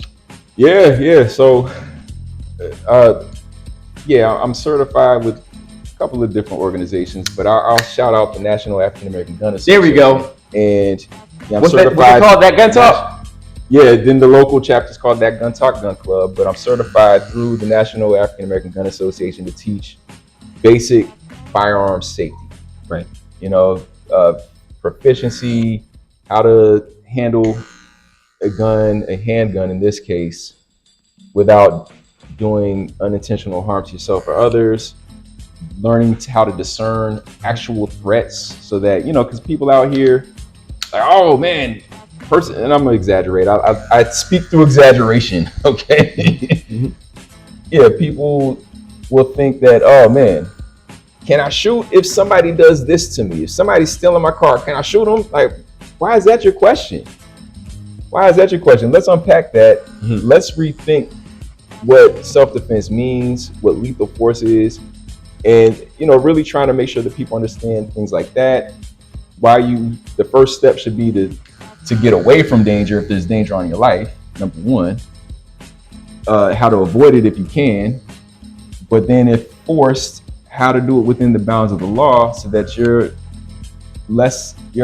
S2: Yeah. So... I'm certified with a couple of different organizations, but I'll shout out the National African American Gun Association.
S1: There we go.
S2: And I'm
S1: what's
S2: certified.
S1: What's it called? That Gun Talk?
S2: Yeah, then the local chapter is called That Gun Talk Gun Club, but I'm certified through the National African American Gun Association to teach basic firearm safety.
S1: Right.
S2: Proficiency, how to handle a handgun in this case, without doing unintentional harm to yourself or others, learning how to discern actual threats, so that, because people out here, like, oh man, and I'm gonna exaggerate. I speak through exaggeration, okay? Mm-hmm. Yeah, people will think that, oh man, can I shoot if somebody does this to me? If somebody's stealing my car, can I shoot them? Like, why is that your question? Let's unpack that. Mm-hmm. Let's rethink what self-defense means, what lethal force is, and really trying to make sure that people understand things like that. The first step should be to get away from danger if there's danger on your life, number one. How to avoid it if you can, but then if forced, how to do it within the bounds of the law, so that you're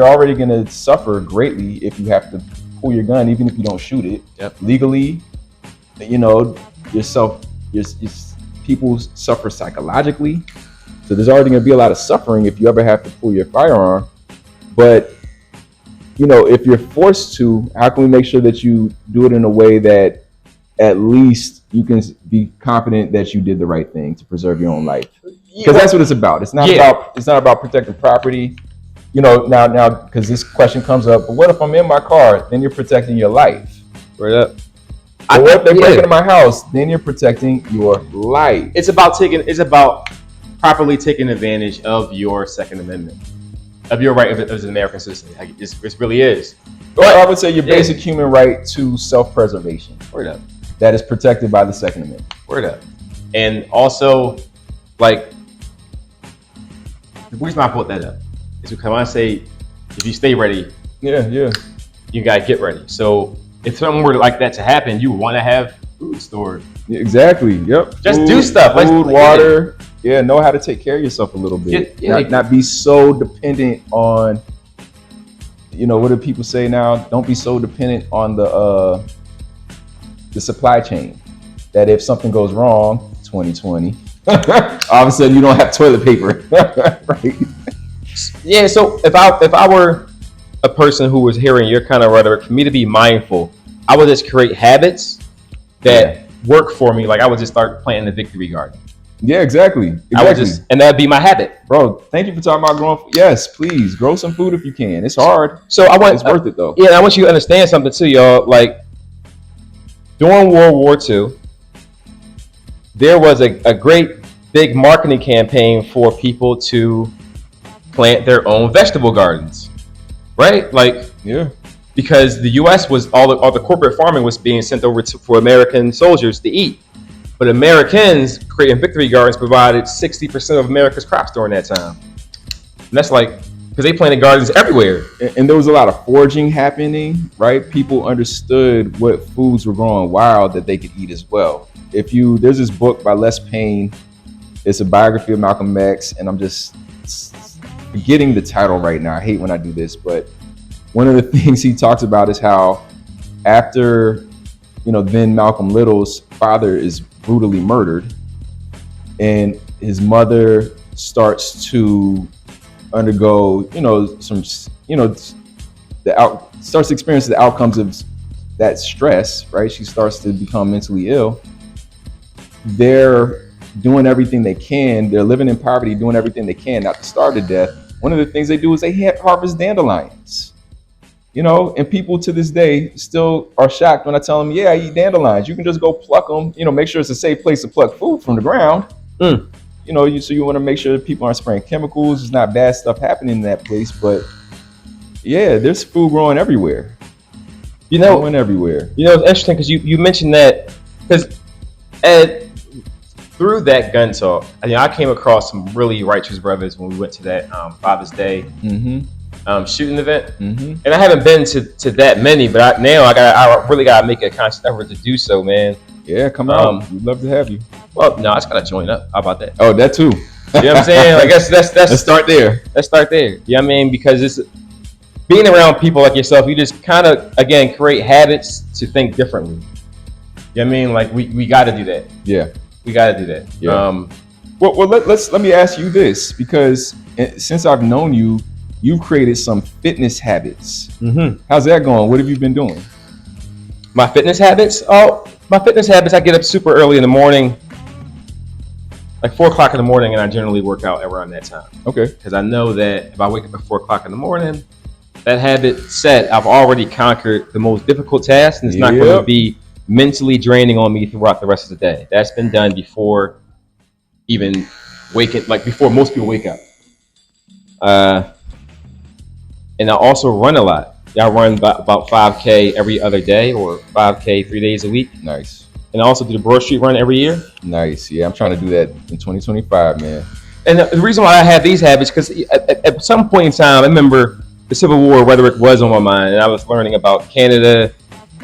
S2: already going to suffer greatly if you have to pull your gun, even if you don't shoot it.
S1: Yep.
S2: Legally, people suffer psychologically, so there's already going to be a lot of suffering if you ever have to pull your firearm. But if you're forced to, how can we make sure that you do it in a way that at least you can be confident that you did the right thing to preserve your own life? Because that's what it's about. It's not about protecting property. Now because this question comes up, but what if I'm in my car? Then you're protecting your life.
S1: Right up.
S2: Or what if they break into my house? Then you're protecting your life.
S1: It's about properly taking advantage of your Second Amendment, of your right as an American citizen. It really is.
S2: Well, I would say your basic human right to self-preservation.
S1: Word up.
S2: That is protected by the Second Amendment.
S1: Word up. And also, the reason I put that up is because when I say, if you stay ready,
S2: you gotta
S1: get ready. So if something were like that to happen, you want to have food stored.
S2: Exactly. Yep.
S1: Just do stuff.
S2: Food, water. Yeah, know how to take care of yourself a little bit. Not be so dependent on, what do people say now? Don't be so dependent on the supply chain that if something goes wrong, 2020, all of a sudden you don't have toilet paper. Right?
S1: Yeah. So if I were a person who was hearing your kind of rhetoric, for me to be mindful, I would just create habits that work for me. Like I would just start planting the victory garden.
S2: Yeah, exactly.
S1: I would and that'd be my habit.
S2: Bro, thank you for talking about growing food. Yes, please grow some food if you can. It's hard.
S1: So it's
S2: worth it though.
S1: Yeah, and I want you to understand something too, y'all. Like during World War II, there was a great big marketing campaign for people to plant their own vegetable gardens. Right? Like,
S2: yeah,
S1: because the U.S. was all the corporate farming was being sent over for American soldiers to eat, but Americans creating victory gardens provided 60% of America's crops during that time. And that's like because they planted gardens everywhere,
S2: and there was a lot of foraging happening. Right? People understood what foods were growing wild that they could eat as well. There's this book by Les Payne. It's a biography of Malcolm X, and I'm just forgetting the title right now. I hate when I do this, but one of the things he talks about is how after, then Malcolm Little's father is brutally murdered, and his mother starts to undergo, starts to experience the outcomes of that stress, right? She starts to become mentally ill. They're doing everything they can. They're living in poverty, doing everything they can not to starve to death. One of the things they do is they harvest dandelions, and people to this day still are shocked when I tell them, yeah, I eat dandelions. You can just go pluck them, make sure it's a safe place to pluck food from the ground. So you want to make sure that people aren't spraying chemicals. There's not bad stuff happening in that place, but yeah, there's food growing everywhere. Growing everywhere.
S1: It's interesting because you mentioned that because through that gun talk, I came across some really righteous brothers when we went to that Father's Day shooting event, and I haven't been to that many, but I really gotta make a conscious effort to do so, man.
S2: Yeah, come out. We'd love to have you.
S1: Well, no, I just gotta join up. How about that?
S2: Oh, that too.
S1: You know what I'm saying? Like let's
S2: start there.
S1: Let's start there. You know what I mean? Because it's being around people like yourself, you just kind of again create habits to think differently. You know what I mean? Like we got to do that.
S2: Yeah.
S1: We got to do that.
S2: Yeah. Well, let me ask you this, because since I've known you, you've created some fitness habits. How's that going? What have you been doing?
S1: My fitness habits? My fitness habits, I get up super early in the morning, like 4 o'clock in the morning, and I generally work out around that time.
S2: Okay.
S1: Because I know that if I wake up at 4 o'clock in the morning, that habit set, I've already conquered the most difficult task, and it's not going to be mentally draining on me throughout the rest of the day. That's been done before even before most people wake up. And I also run a lot. I run about 5K every other day, or 5K 3 days a week.
S2: Nice.
S1: And I also do the Broad Street run every year.
S2: Nice. Yeah, I'm trying to do that in 2025, man.
S1: And the reason why I have these habits, because at some point in time, I remember the Civil War rhetoric was on my mind, and I was learning about Canada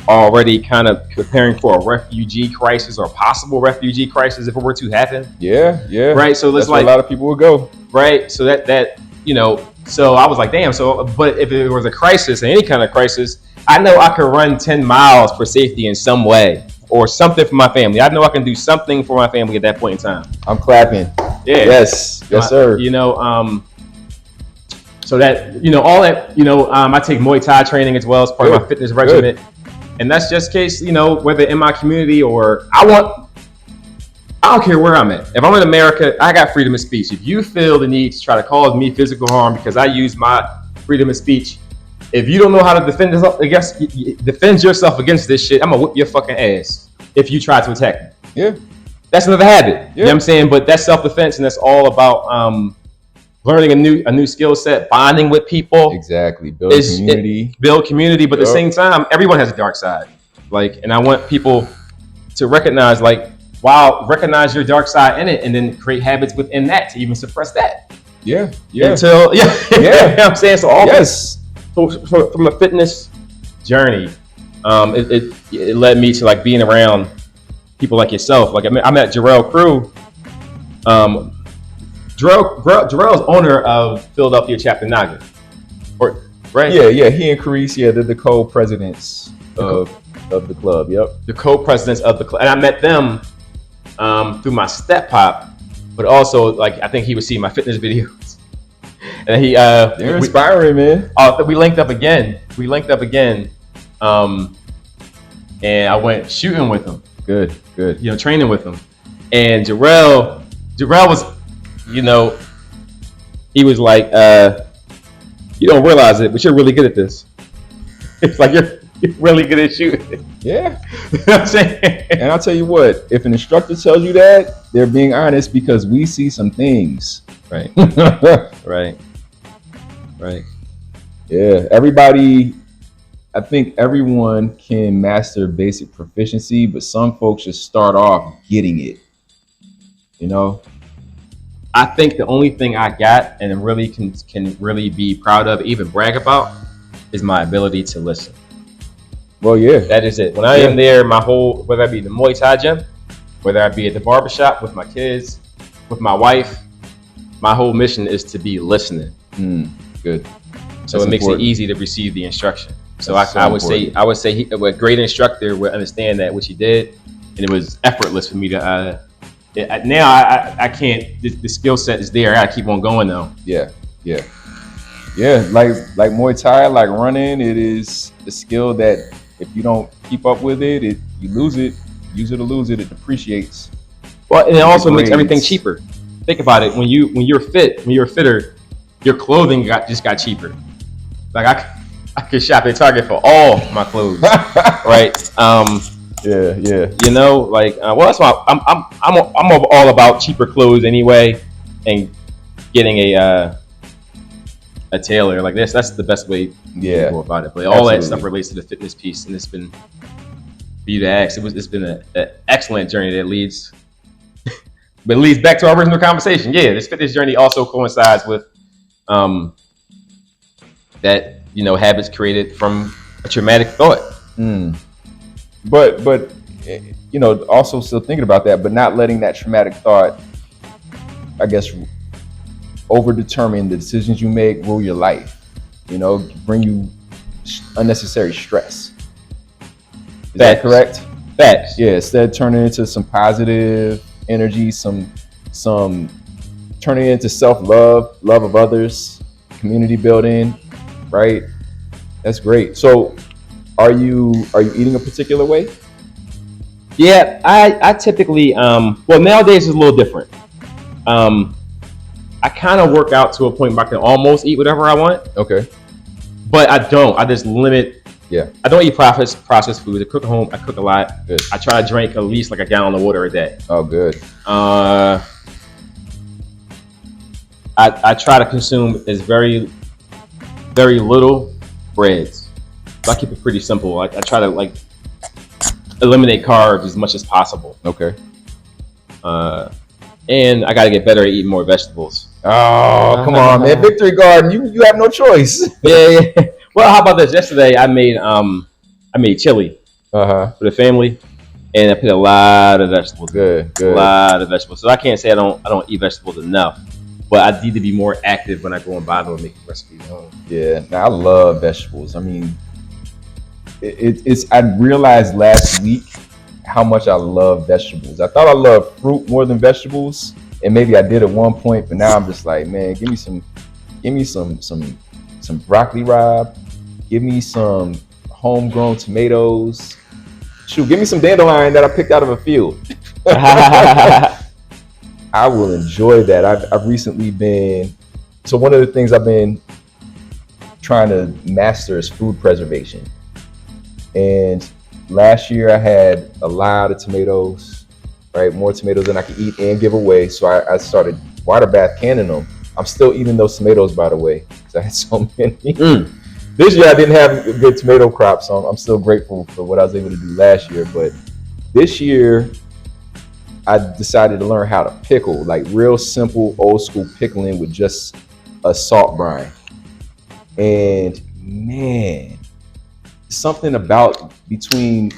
S1: already kind of preparing for a refugee crisis or possible refugee crisis if it were to happen.
S2: Yeah.
S1: Right. So
S2: that's where a lot of people would go.
S1: Right. So that so I was like, damn. So, but if it was a crisis, any kind of crisis, I know I could run 10 miles for safety in some way or something for my family. I know I can do something for my family at that point in time.
S2: I'm clapping.
S1: Yeah.
S2: Yes, sir.
S1: So that, all that, I take Muay Thai training as well as part of my fitness regimen. Good. And that's just case, whether in my community or I don't care where I'm at. If I'm in America, I got freedom of speech. If you feel the need to try to cause me physical harm because I use my freedom of speech, if you don't know how to defend yourself against this shit, I'm gonna whip your fucking ass if you try to attack me.
S2: Yeah.
S1: That's another habit. You know what I'm saying? But that's self-defense, and that's all about learning a new skill set, bonding with people.
S2: Exactly. Build community.
S1: But at the same time, everyone has a dark side. And I want people to recognize, recognize your dark side in it, and then create habits within that to even suppress that.
S2: Yeah.
S1: Until you know what I'm saying? So So from a fitness journey, it led me to being around people like yourself. Like I met Jarrell Crew. Jarrell's owner of Philadelphia Chapter Naga, or right?
S2: Yeah. He and Carice, they're the co-presidents of the club. Yep.
S1: The co-presidents of the club, and I met them through my step pop, but also like I think he would see my fitness videos, and
S2: they're inspiring, man.
S1: We linked up again. And I went shooting with him.
S2: Good.
S1: Training with him, and Jarrell was, he was like, you don't realize it, but you're really good at this. It's like you're really good at shooting.
S2: Yeah.
S1: You know what I'm saying?
S2: And I'll tell you what, if an instructor tells you that, they're being honest because we see some things.
S1: Right. Right.
S2: Yeah. I think everyone can master basic proficiency, but some folks just start off getting it.
S1: I think the only thing I got and really can really be proud of, even brag about, is my ability to listen.
S2: Well, yeah.
S1: That is it. When I am there, whether I be the Muay Thai gym, whether I be at the barbershop with my kids, with my wife, my whole mission is to be listening.
S2: Good.
S1: So it makes it easy to receive the instruction. So I would say a great instructor would understand that, which he did, and it was effortless for me to. Now I can't. The skill set is there. I gotta keep on going though.
S2: Yeah. Like Muay Thai, like running, it is a skill that if you don't keep up with it, you lose it. Use it or lose it. It depreciates.
S1: Well, and it also makes everything cheaper. Think about it. When you're fitter, your clothing just got cheaper. Like I could shop at Target for all my clothes, right?
S2: Yeah.
S1: Well, that's why I'm all about cheaper clothes anyway, and getting a tailor like this. That's the best way to go about it. But all that stuff relates to the fitness piece, and it's been for you to ask. It's been an excellent journey that leads back to our original conversation. Yeah, this fitness journey also coincides with that habits created from a traumatic thought.
S2: But also still thinking about that, but not letting that traumatic thought, I guess, over determine the decisions you make, rule your life. Bring you unnecessary stress. Is that correct?
S1: Facts.
S2: Yeah. Instead, turning into some positive energy, some turning it into self-love, love of others, community building. Right. That's great. So are you eating a particular way?
S1: Yeah, I typically nowadays it's a little different. I kind of work out to a point where I can almost eat whatever I want.
S2: Okay.
S1: But I don't. I just limit.
S2: Yeah.
S1: I don't eat processed food. I cook at home. I cook a lot.
S2: Good.
S1: I try to drink at least like a gallon of water a day.
S2: Oh, good.
S1: I try to consume as very, very little breads. So I keep it pretty simple. I try to eliminate carbs as much as possible.
S2: Okay.
S1: And I got to get better at eating more vegetables.
S2: Oh, come on, man! Victory Garden, you have no choice.
S1: Yeah. Well, how about this? Yesterday I made chili for the family, and I put a lot of vegetables.
S2: Good.
S1: A lot of vegetables. So I can't say I don't eat vegetables enough, but I need to be more active when I go and buy them and make recipes at home.
S2: Yeah. Now I love vegetables. I mean, I realized last week how much I love vegetables. I thought I loved fruit more than vegetables, and maybe I did at one point, but now I'm just like, man, give me some broccoli rabe, give me some homegrown tomatoes. Shoot, give me some dandelion that I picked out of a field. I will enjoy that. I've recently so one of the things I've been trying to master is food preservation. And last year I had a lot of tomatoes, right? More tomatoes than I could eat and give away. So I started water bath canning them. I'm still eating those tomatoes, by the way, because I had so many. This year I didn't have a good tomato crop, so I'm still grateful for what I was able to do last year. But this year I decided to learn how to pickle, like real simple old school pickling with just a salt brine. And man, something about between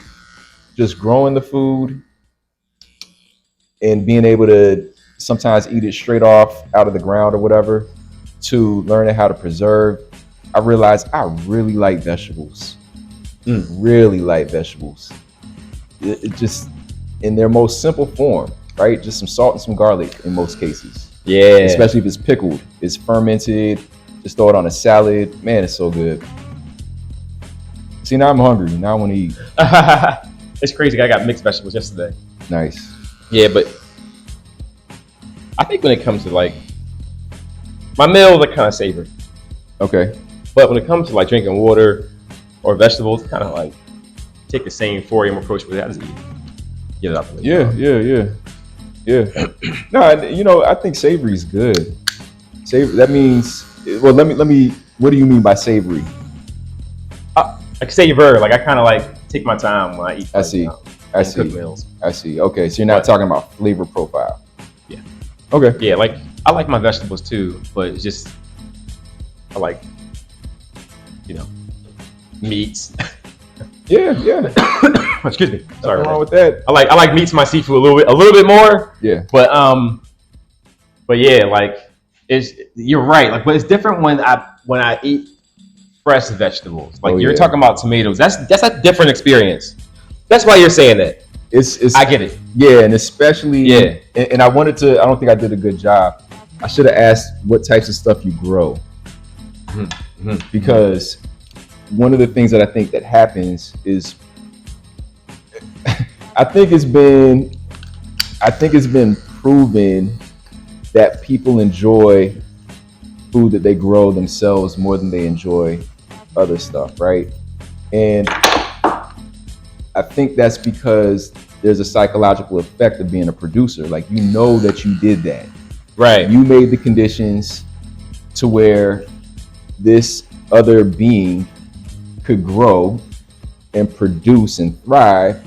S2: just growing the food and being able to sometimes eat it straight off out of the ground or whatever, to learning how to preserve, I realized I really like vegetables. Really like vegetables. It just in their most simple form, right? Just some salt and some garlic in most cases.
S1: Yeah.
S2: Especially if it's pickled, it's fermented. Just throw it on a salad. Man, it's so good. See, now I'm hungry. Now I want to eat.
S1: It's crazy. I got mixed vegetables yesterday.
S2: Nice.
S1: Yeah, but I think when it comes to like my meals are kind of savory.
S2: Okay.
S1: But when it comes to like drinking water or vegetables, kind of like take the same 4 a.m. approach with it. I just eat it. Get it up.
S2: Yeah. No, you know, I think savory is good. Savory. That means. Well, let me. What do you mean by savory?
S1: Like savor. Like I kind of like take my time when I eat.
S2: I see.
S1: Cook meals.
S2: I see. Okay, so you're not talking about flavor profile.
S1: Yeah.
S2: Okay.
S1: Yeah, like I like my vegetables too, but it's just I like, you know, meats.
S2: Yeah.
S1: Excuse me. Sorry.
S2: Nothing wrong with that.
S1: I like meats, my seafood a little bit more.
S2: Yeah.
S1: But yeah, like you're right. Like, but it's different when I eat fresh vegetables. Like you're talking about tomatoes. That's a different experience. That's why you're saying that.
S2: It's
S1: I get it.
S2: Yeah, and especially
S1: Yeah.
S2: And I wanted to. I don't think I did a good job. I should have asked what types of stuff you grow, because one of the things that I think that happens is, I think it's been proven that people enjoy food that they grow themselves more than they enjoy other stuff, right? And I think that's because there's a psychological effect of being a producer. Like, you know that you did that.
S1: Right.
S2: You made the conditions to where this other being could grow and produce and thrive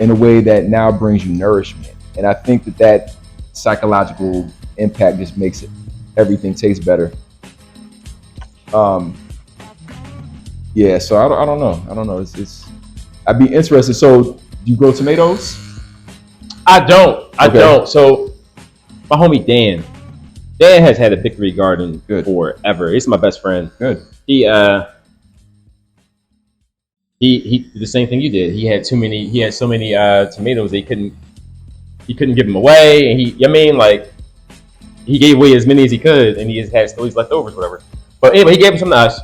S2: in a way that now brings you nourishment. And I think that psychological impact just makes everything taste better. Yeah, so I don't know. It's I'd be interested. So, do you grow tomatoes?
S1: I don't. So, my homie Dan has had a victory garden forever. He's my best friend.
S2: Good.
S1: He did the same thing you did. He had so many tomatoes he couldn't give them away, and he gave away as many as he could, and he just had still these leftovers, whatever. But anyway, he gave them some to us,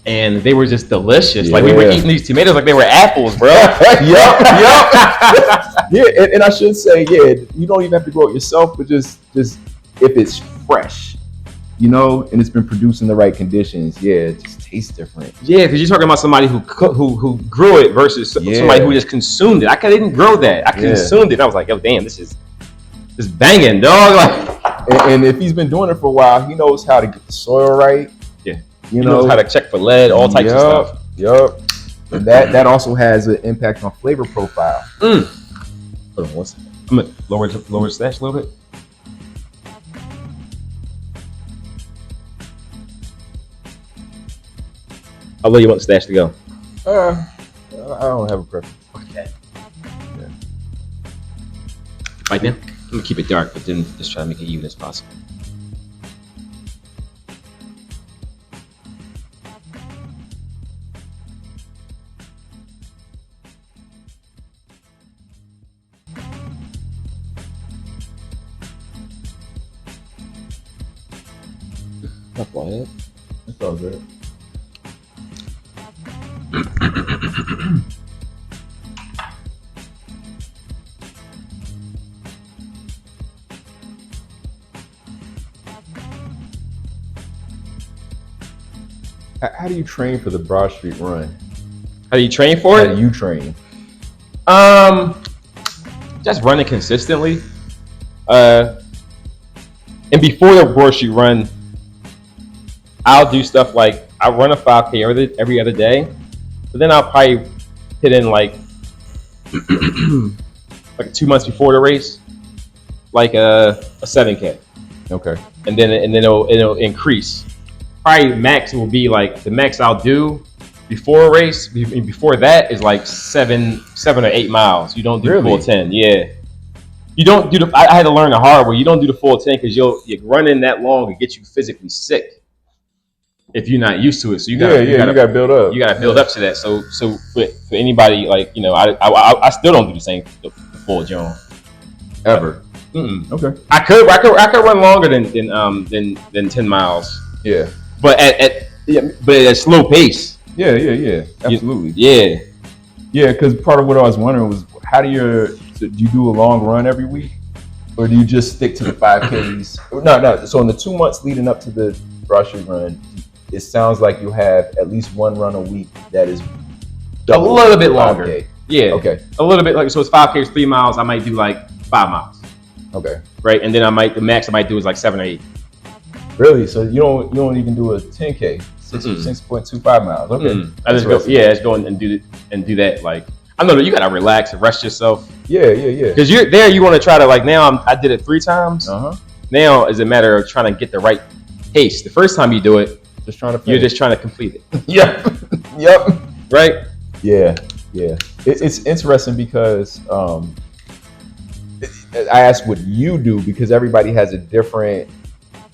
S1: and they were just delicious. Yeah. Like, we were eating these tomatoes like they were apples, bro.
S2: Yup. Yeah, and I should say, you don't even have to grow it yourself, but just if it's fresh, you know, and it's been produced in the right conditions, it just tastes different. Yeah,
S1: because you're talking about somebody who grew it versus somebody who just consumed it. I didn't grow that. I consumed it. I was like, yo, damn, this is banging, dog. Like,
S2: and if he's been doing it for a while, he knows how to get the soil right.
S1: Yeah, he knows how to check for lead, all types of stuff.
S2: Yup. And that also has an impact on flavor profile.
S1: Hold on, one second. I'm gonna lower the stash a little bit. How low you want the stash to go?
S2: I don't have a preference.
S1: Okay. Yeah. Right now, I'm gonna keep it dark, but then just try to make it even as possible.
S2: Not quiet. That's all good. How do you train for the Broad Street Run?
S1: How do you train for it?
S2: How do you train?
S1: Just running consistently. And before the Broad Street Run, I'll do stuff like I run a 5K every other day, but then I'll probably hit in like 2 months before the race, like a 7K.
S2: Okay.
S1: And then it'll increase. Probably max will be like the max I'll do before a race. Before that is like 7 or 8 miles. You don't do full 10. Yeah. You don't do the. I had to learn the hard way. You don't do the full 10 because you running that long and get you physically sick if you're not used to it. So you gotta
S2: build up.
S1: You gotta build up to that. So for anybody like I still don't do the full jump
S2: ever.
S1: Okay. I could run longer than 10 miles.
S2: Yeah.
S1: But at a slow pace.
S2: Yeah. Absolutely.
S1: Yeah.
S2: Yeah, because part of what I was wondering was do you do a long run every week? Or do you just stick to the 5Ks? No. So in the 2 months leading up to the Broad Street run, it sounds like you have at least one run a week that is
S1: a little bit longer.
S2: 5K.
S1: Yeah.
S2: Okay.
S1: A little bit like so it's 5K, 3 miles. I might do like 5 miles.
S2: Okay.
S1: Right, and then the max I might do is like 7 or 8.
S2: Really? So you don't even do a 10K, 6.25 miles. Okay.
S1: I just go and do that. Like I know that you gotta relax and rest yourself.
S2: Yeah.
S1: Because you're there, you want to try to like now. I did it 3 times. Now it's a matter of trying to get the right pace. The first time you do it, you're just trying to complete it.
S2: Yep.
S1: Right.
S2: Yeah. It's interesting because I asked what you do because everybody has a different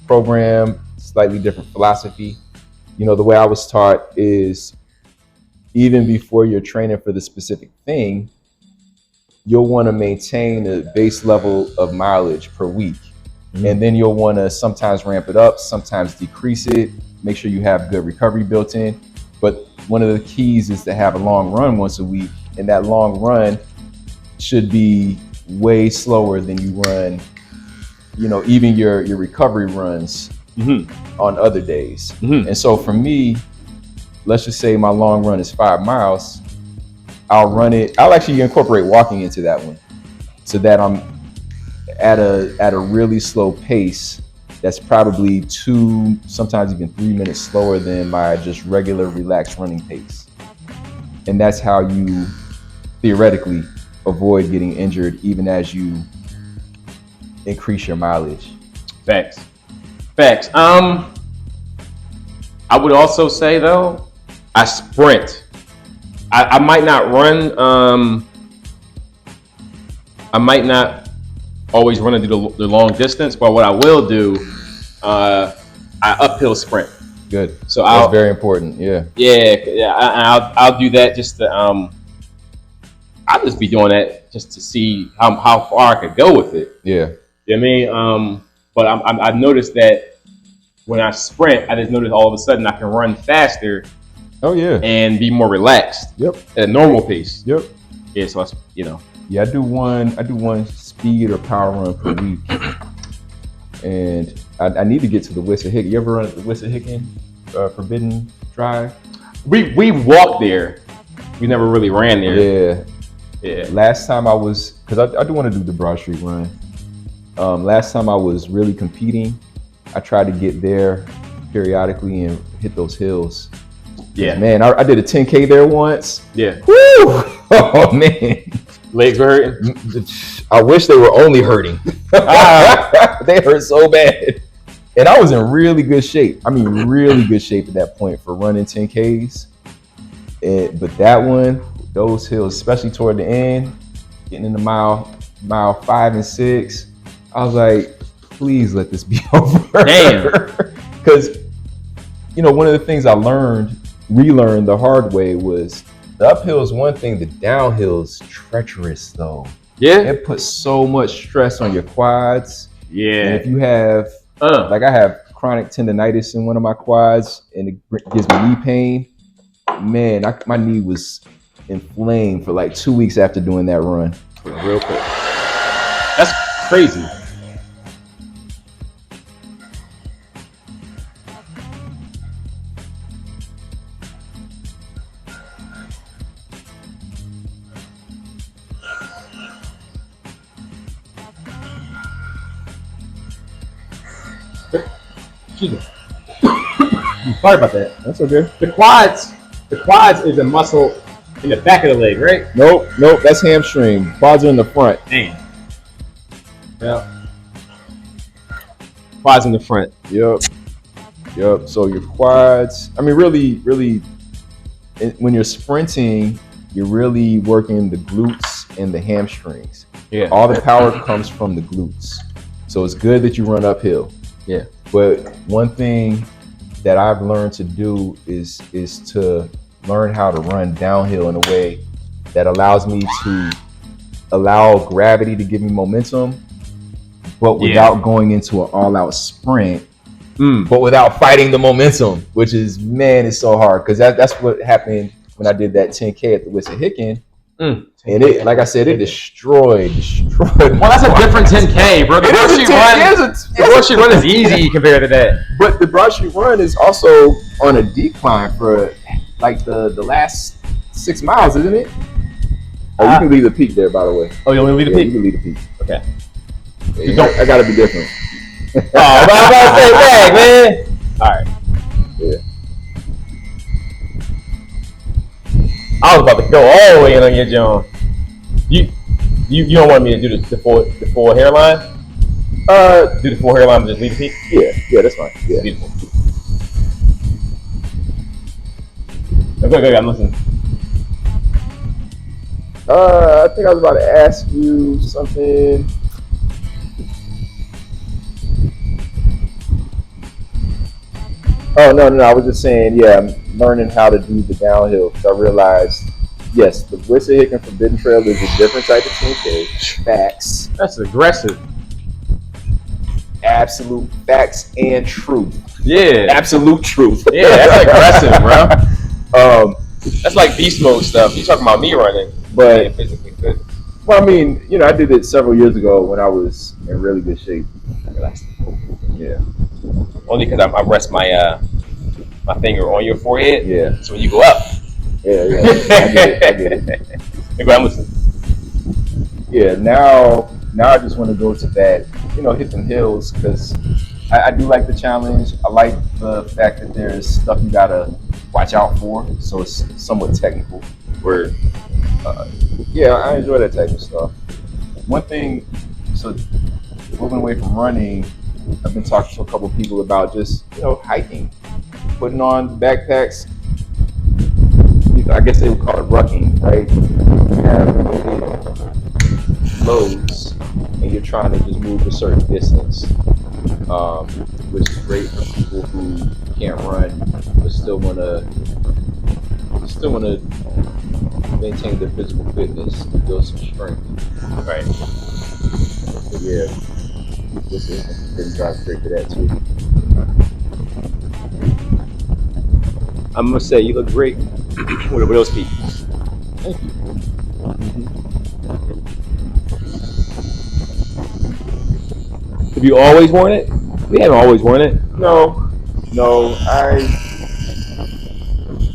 S2: program, slightly different philosophy. You know, the way I was taught is even before you're training for the specific thing, you'll want to maintain a base level of mileage per week. And then you'll want to sometimes ramp it up, sometimes decrease it, make sure you have good recovery built in. But one of the keys is to have a long run once a week. And that long run should be way slower than you run, even your recovery runs on other days. And so for me, let's just say my long run is 5 miles. I'll actually incorporate walking into that one so that I'm at a really slow pace that's probably 2, sometimes even 3 minutes slower than my just regular relaxed running pace. And that's how you theoretically avoid getting injured even as you increase your mileage.
S1: Facts. I would also say though, I sprint. I might not run. I might not always run and do the long distance, but what I will do, I uphill sprint.
S2: Good.
S1: So
S2: that's very important. Yeah.
S1: I'll do that just to I'll just be doing that just to see how far I could go with it.
S2: Yeah.
S1: You know what I mean? But I've noticed that when I sprint, I just notice all of a sudden I can run faster.
S2: Oh yeah.
S1: And be more relaxed.
S2: Yep.
S1: At a normal pace.
S2: Yep.
S1: Yeah. So
S2: Yeah, I do one speed or power run per week, and I need to get to the Wissahickon. You ever run at the Wissahickon Forbidden Drive?
S1: We walked there. We never really ran there.
S2: Yeah. Last time I was, because I do want to do the Broad Street run. Last time I was really competing, I tried to get there periodically and hit those hills.
S1: Yeah.
S2: Man, I did a 10K there once.
S1: Yeah.
S2: Woo! Oh man.
S1: Legs were hurting.
S2: I wish they were only hurting. They hurt so bad. And I was in really good shape. I mean, really good shape at that point for running 10Ks. But that one, those hills, especially toward the end, getting into mile 5 and 6, I was like, please let this be over.
S1: Damn.
S2: Because, one of the things I relearned the hard way was the uphill is one thing, the downhill is treacherous though.
S1: Yeah.
S2: It puts so much stress on your quads.
S1: Yeah.
S2: And if you have, like I have chronic tendonitis in one of my quads and it gives me knee pain, man, my knee was inflamed for like 2 weeks after doing that run.
S1: Real quick. That's crazy. Excuse me. Sorry about that.
S2: That's okay.
S1: The quads is a muscle in the back of the leg, right?
S2: Nope. That's hamstring. Quads are in the front.
S1: Damn. Yeah. Quads in the front.
S2: Yep. So your quads. I mean, really, when you're sprinting, you're really working the glutes and the hamstrings.
S1: Yeah.
S2: All the power comes from the glutes. So it's good that you run uphill.
S1: Yeah.
S2: But one thing that I've learned to do is to learn how to run downhill in a way that allows me to allow gravity to give me momentum, but without going into an all-out sprint, but without fighting the momentum, which is, man, it's so hard. Because that's what happened when I did that 10K at the Wissahickon. And it, like I said, it destroyed.
S1: Well, that's a different 10K, bro. The Broad Street Run is easy compared to that.
S2: But the Broad Street Run is also on a decline for like the last 6 miles, isn't it? Oh, you can leave the peak there, by the way.
S1: Oh, you want me to leave the peak?
S2: You can leave the peak.
S1: Okay.
S2: Yeah, I gotta be different.
S1: Oh, but I'm about to say back, man. All right.
S2: Yeah.
S1: I was about to go all the way in on your John. You don't want me to do the full hairline? Do the full hairline and just leave the peak?
S2: Yeah, that's fine. Yeah.
S1: Beautiful. Okay, I'm listening.
S2: I think I was about to ask you something. Oh, no, I was just saying, yeah, I'm learning how to do the downhill because I realized, yes, the Wissahickon Forbidden Trail is a different type of 10K. Facts.
S1: That's aggressive.
S2: Absolute facts and truth.
S1: Yeah.
S2: Absolute truth.
S1: Yeah, that's aggressive, bro. That's like beast mode stuff. You talking about me running,
S2: but
S1: physically fit.
S2: Well, I mean, I did it several years ago when I was in really good shape. Yeah.
S1: Only because I rest my my finger on your forehead.
S2: Yeah.
S1: So when you go up.
S2: Yeah. I get it.
S1: Maybe I'm listening.
S2: Yeah. Now I just want to go to that, hit them hills because I do like the challenge. I like the fact that there's stuff you gotta watch out for, so it's somewhat technical. Where, yeah, I enjoy that type of stuff. One thing, so moving away from running, I've been talking to a couple of people about just hiking, putting on backpacks. I guess they would call it rucking, right? You have loads, and you're trying to just move a certain distance, which is great for people who can't run but still want to maintain their physical fitness and build some strength.
S1: Right.
S2: But yeah, this is drive straight to that too.
S1: I'm gonna say you look great with those feet.
S2: Thank you.
S1: Have you always worn it? We haven't always worn it.
S2: No,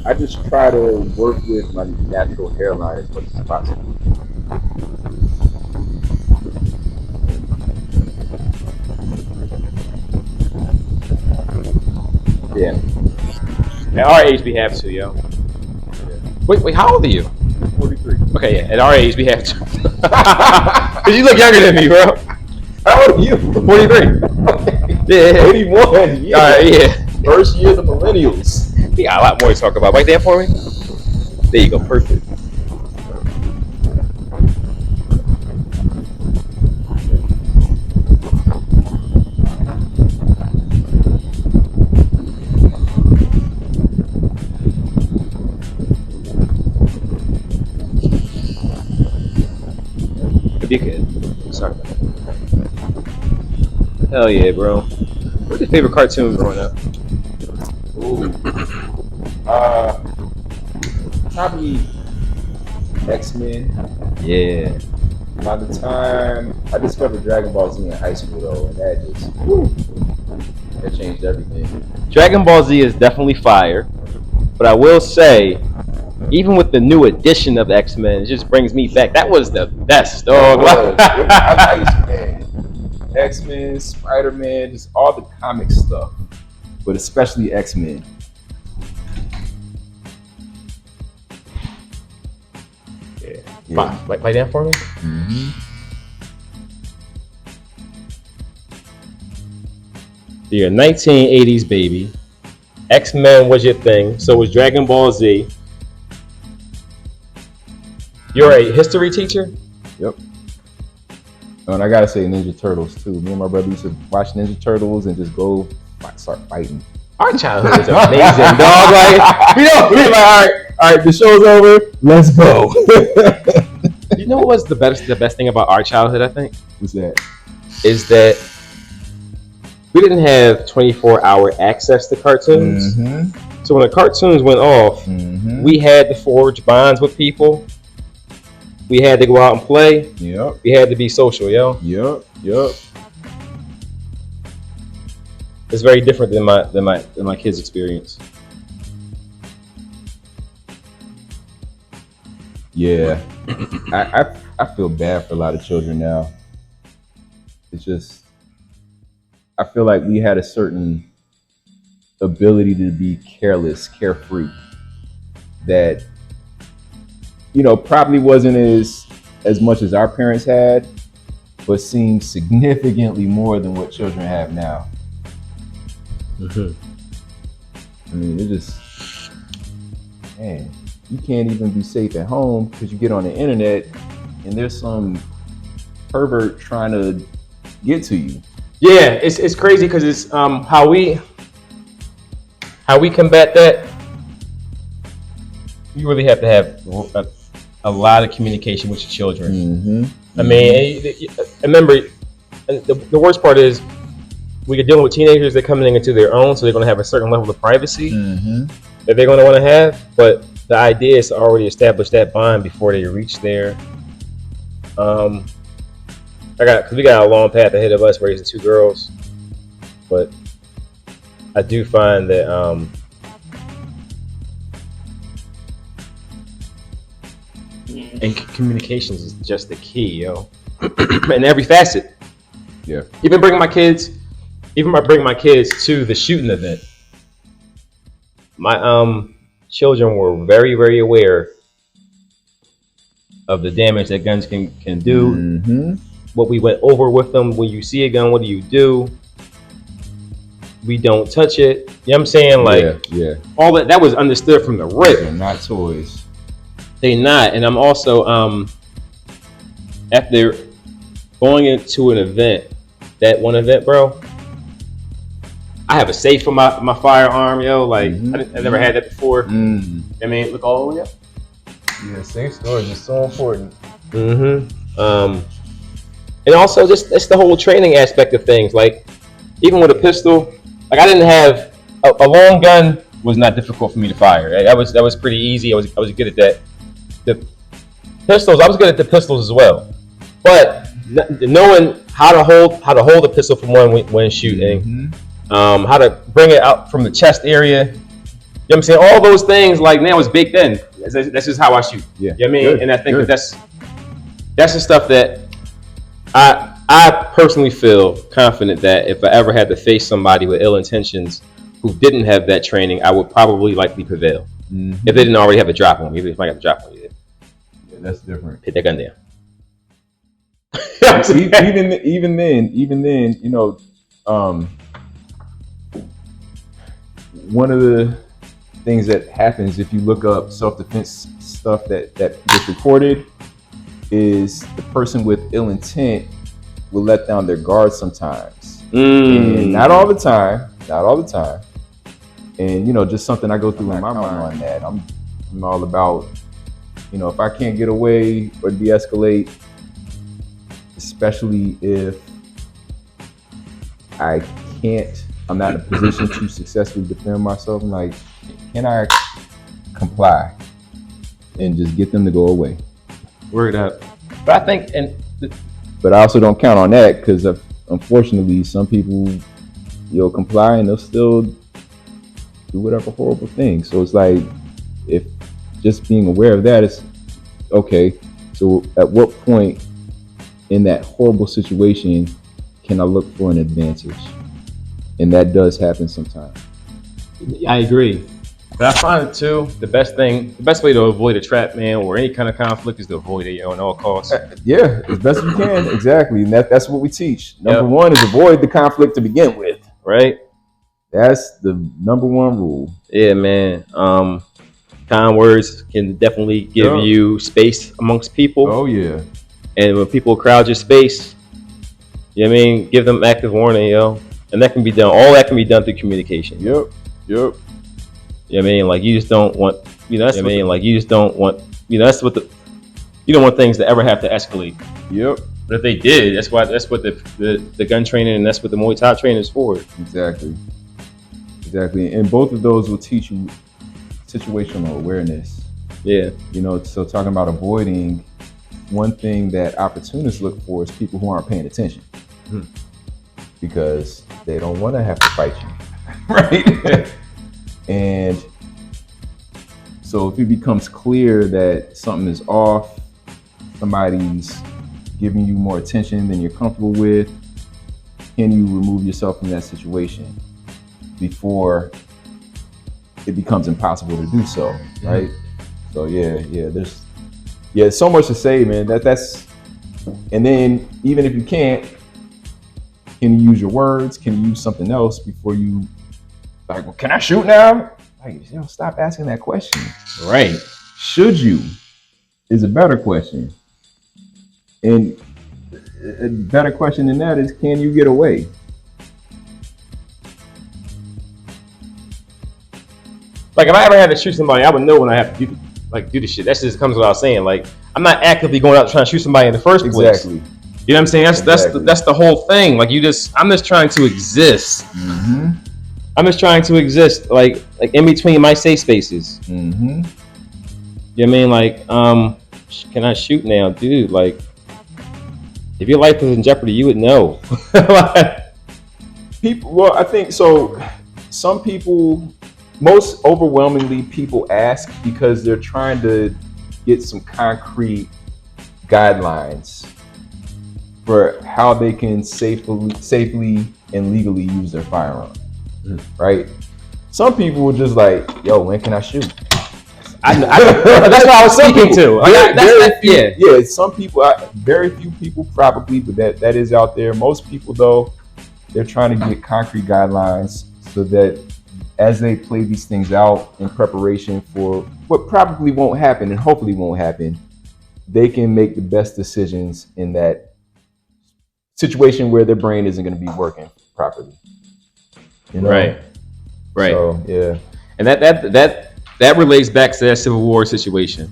S2: I just try to work with my natural hairline as much as possible. Yeah.
S1: At our age, we have to, yo. Wait, how old are you?
S2: 43.
S1: Okay, yeah. At our age, we have to. Cause you look younger than me, bro.
S2: How old are you?
S1: 43. Yeah.
S2: 81. Yeah.
S1: All right, yeah.
S2: First year of the millennials.
S1: We got a lot more to talk about. Right there for me. There you go. Perfect. Could be good. Sorry about that. Hell yeah, bro. What's your favorite cartoon growing up?
S2: Ooh. Probably X-Men.
S1: Yeah.
S2: By the time I discovered Dragon Ball Z in high school, though, and that changed everything.
S1: Dragon Ball Z is definitely fire, but I will say, even with the new edition of X-Men, it just brings me back. That was the best, dog.
S2: I like man. X-Men, Spider-Man, just all the comic stuff, but especially X-Men.
S1: Yeah. Play that for me.
S2: Mm-hmm.
S1: You're a 1980s baby. X-Men was your thing. So was Dragon Ball Z. You're a history teacher?
S2: Yep. And I gotta say Ninja Turtles too. Me and my brother used to watch Ninja Turtles and just go start fighting.
S1: Our childhood was amazing, dog. Like,
S2: We're like, all right, the show's over. Let's go.
S1: you know what was the best thing about our childhood? I think
S2: What's that?
S1: is that we didn't have 24-hour access to cartoons.
S2: Mm-hmm.
S1: So when the cartoons went off,
S2: Mm-hmm.
S1: we had to forge bonds with people. We had to go out and play.
S2: Yep.
S1: We had to be social, yo.
S2: Yep.
S1: It's very different than my kids' experience.
S2: Yeah. I feel bad for a lot of children now. It's just I feel like we had a certain ability to be careless, carefree, that probably wasn't as much as our parents had, but seems significantly more than what children have now.
S1: Mm-hmm.
S2: I mean, it just, man, you can't even be safe at home because you get on the internet and there's some pervert trying to get to you.
S1: Yeah, it's crazy because it's how we combat that. You really have to have a lot of communication with your children.
S2: Mm-hmm.
S1: I mean, remember, the worst part is we're dealing with teenagers. They're coming into their own, so they're going to have a certain level of privacy that they're going to want to have. But the idea is to already establish that bond before they reach there. Because we got a long path ahead of us raising two girls, but I do find that and communications is just the key, yo. In every facet.
S2: Yeah.
S1: Even bring my kids to the shooting event. My children were very, very aware of the damage that guns can do.
S2: Mm-hmm.
S1: What we went over with them: when you see a gun, what do you do? We don't touch it. You know what I'm saying? Like,
S2: yeah.
S1: all that was understood from the rip.
S2: They're not toys.
S1: They not. And I'm also after going into an event, that one event, bro, I have a safe for my firearm, yo. Like, I never had that before. I mean, look all the way up.
S2: Yeah, safe storage is so important.
S1: And also just it's the whole training aspect of things. Like, even with a pistol, like I didn't have a long gun was not difficult for me to fire. Right? That was pretty easy. I was good at that. The pistols, I was good at the pistols as well. But knowing how to hold a pistol from when shooting, how to bring it out from the chest area. You know what I'm saying? All those things, like, now is baked in. That's just how I shoot.
S2: Yeah.
S1: You know what I mean?
S2: Good.
S1: And I think
S2: Good.
S1: that's the stuff that I personally feel confident that if I ever had to face somebody with ill intentions who didn't have that training, I would probably likely prevail. If they didn't already have a drop on me. Even if I got a drop on you,
S2: Yeah, that's different.
S1: put that gun down.
S2: even then, one of the things that happens if you look up self-defense stuff that gets recorded is the person with ill intent will let down their guard sometimes. And not all the time. And just something I go through in my mind on that. I'm all about, if I can't get away or de-escalate, especially if I'm not in a position to successfully defend myself, I'm like, can I comply and just get them to go away?
S1: Word up. But I think,
S2: but I also don't count on that because unfortunately some people comply and they'll still do whatever horrible thing. So it's like, if just being aware of that is okay. So at what point in that horrible situation can I look for an advantage? And that does happen sometimes.
S1: I agree. But I find it too, the best way to avoid a trap, man, or any kind of conflict is to avoid it, at all costs.
S2: Yeah, as best you can, exactly. And that's what we teach. Number one is avoid the conflict to begin with.
S1: Right?
S2: That's the number one rule.
S1: Yeah, man. Kind words can definitely give you space amongst people.
S2: Oh yeah.
S1: And when people crowd your space, You know what I mean? Give them active warning, yo. And that can be done. All that can be done through communication.
S2: Yep.
S1: You know what I mean? Like, you just don't want, that's what the, you don't want things to ever have to escalate.
S2: Yep.
S1: But if they did, that's what the gun training and that's what the Muay Thai training is for.
S2: Exactly. And both of those will teach you situational awareness.
S1: Yeah.
S2: So talking about avoiding, one thing that opportunists look for is people who aren't paying attention. Because they don't want to have to fight you. Right? And so if it becomes clear that something is off, somebody's giving you more attention than you're comfortable with, can you remove yourself from that situation before it becomes impossible to do so, right? So there's so much to say, man. That's and then even if you can't, can you use your words? Can you use something else before you like, well, can I shoot now? Like, stop asking that question.
S1: Right.
S2: Should you is a better question. And a better question than that is, can you get away?
S1: Like, if I ever had to shoot somebody, I would know when I have to do the shit. That just comes without saying. Like, I'm not actively going out trying to shoot somebody in the first place.
S2: Exactly.
S1: You know what I'm saying? That's the whole thing. Like, I'm just trying to exist.
S2: Mm-hmm.
S1: I'm just trying to exist, like in between my safe spaces.
S2: Mm-hmm.
S1: You know what I mean? Like, can I shoot now, dude? Like, if your life was in jeopardy, you would know.
S2: Well, I think so. Some people, most overwhelmingly, people ask because they're trying to get some concrete guidelines for how they can safely and legally use their firearm. Right? Some people were just like, yo, when can I shoot?
S1: That's what I was speaking to.
S2: Some people, very few people probably, but that is out there. Most people, though, they're trying to get concrete guidelines so that as they play these things out in preparation for what probably won't happen and hopefully won't happen, they can make the best decisions in that situation where their brain isn't going to be working properly.
S1: Right.
S2: So, yeah.
S1: And that relates back to that Civil War situation.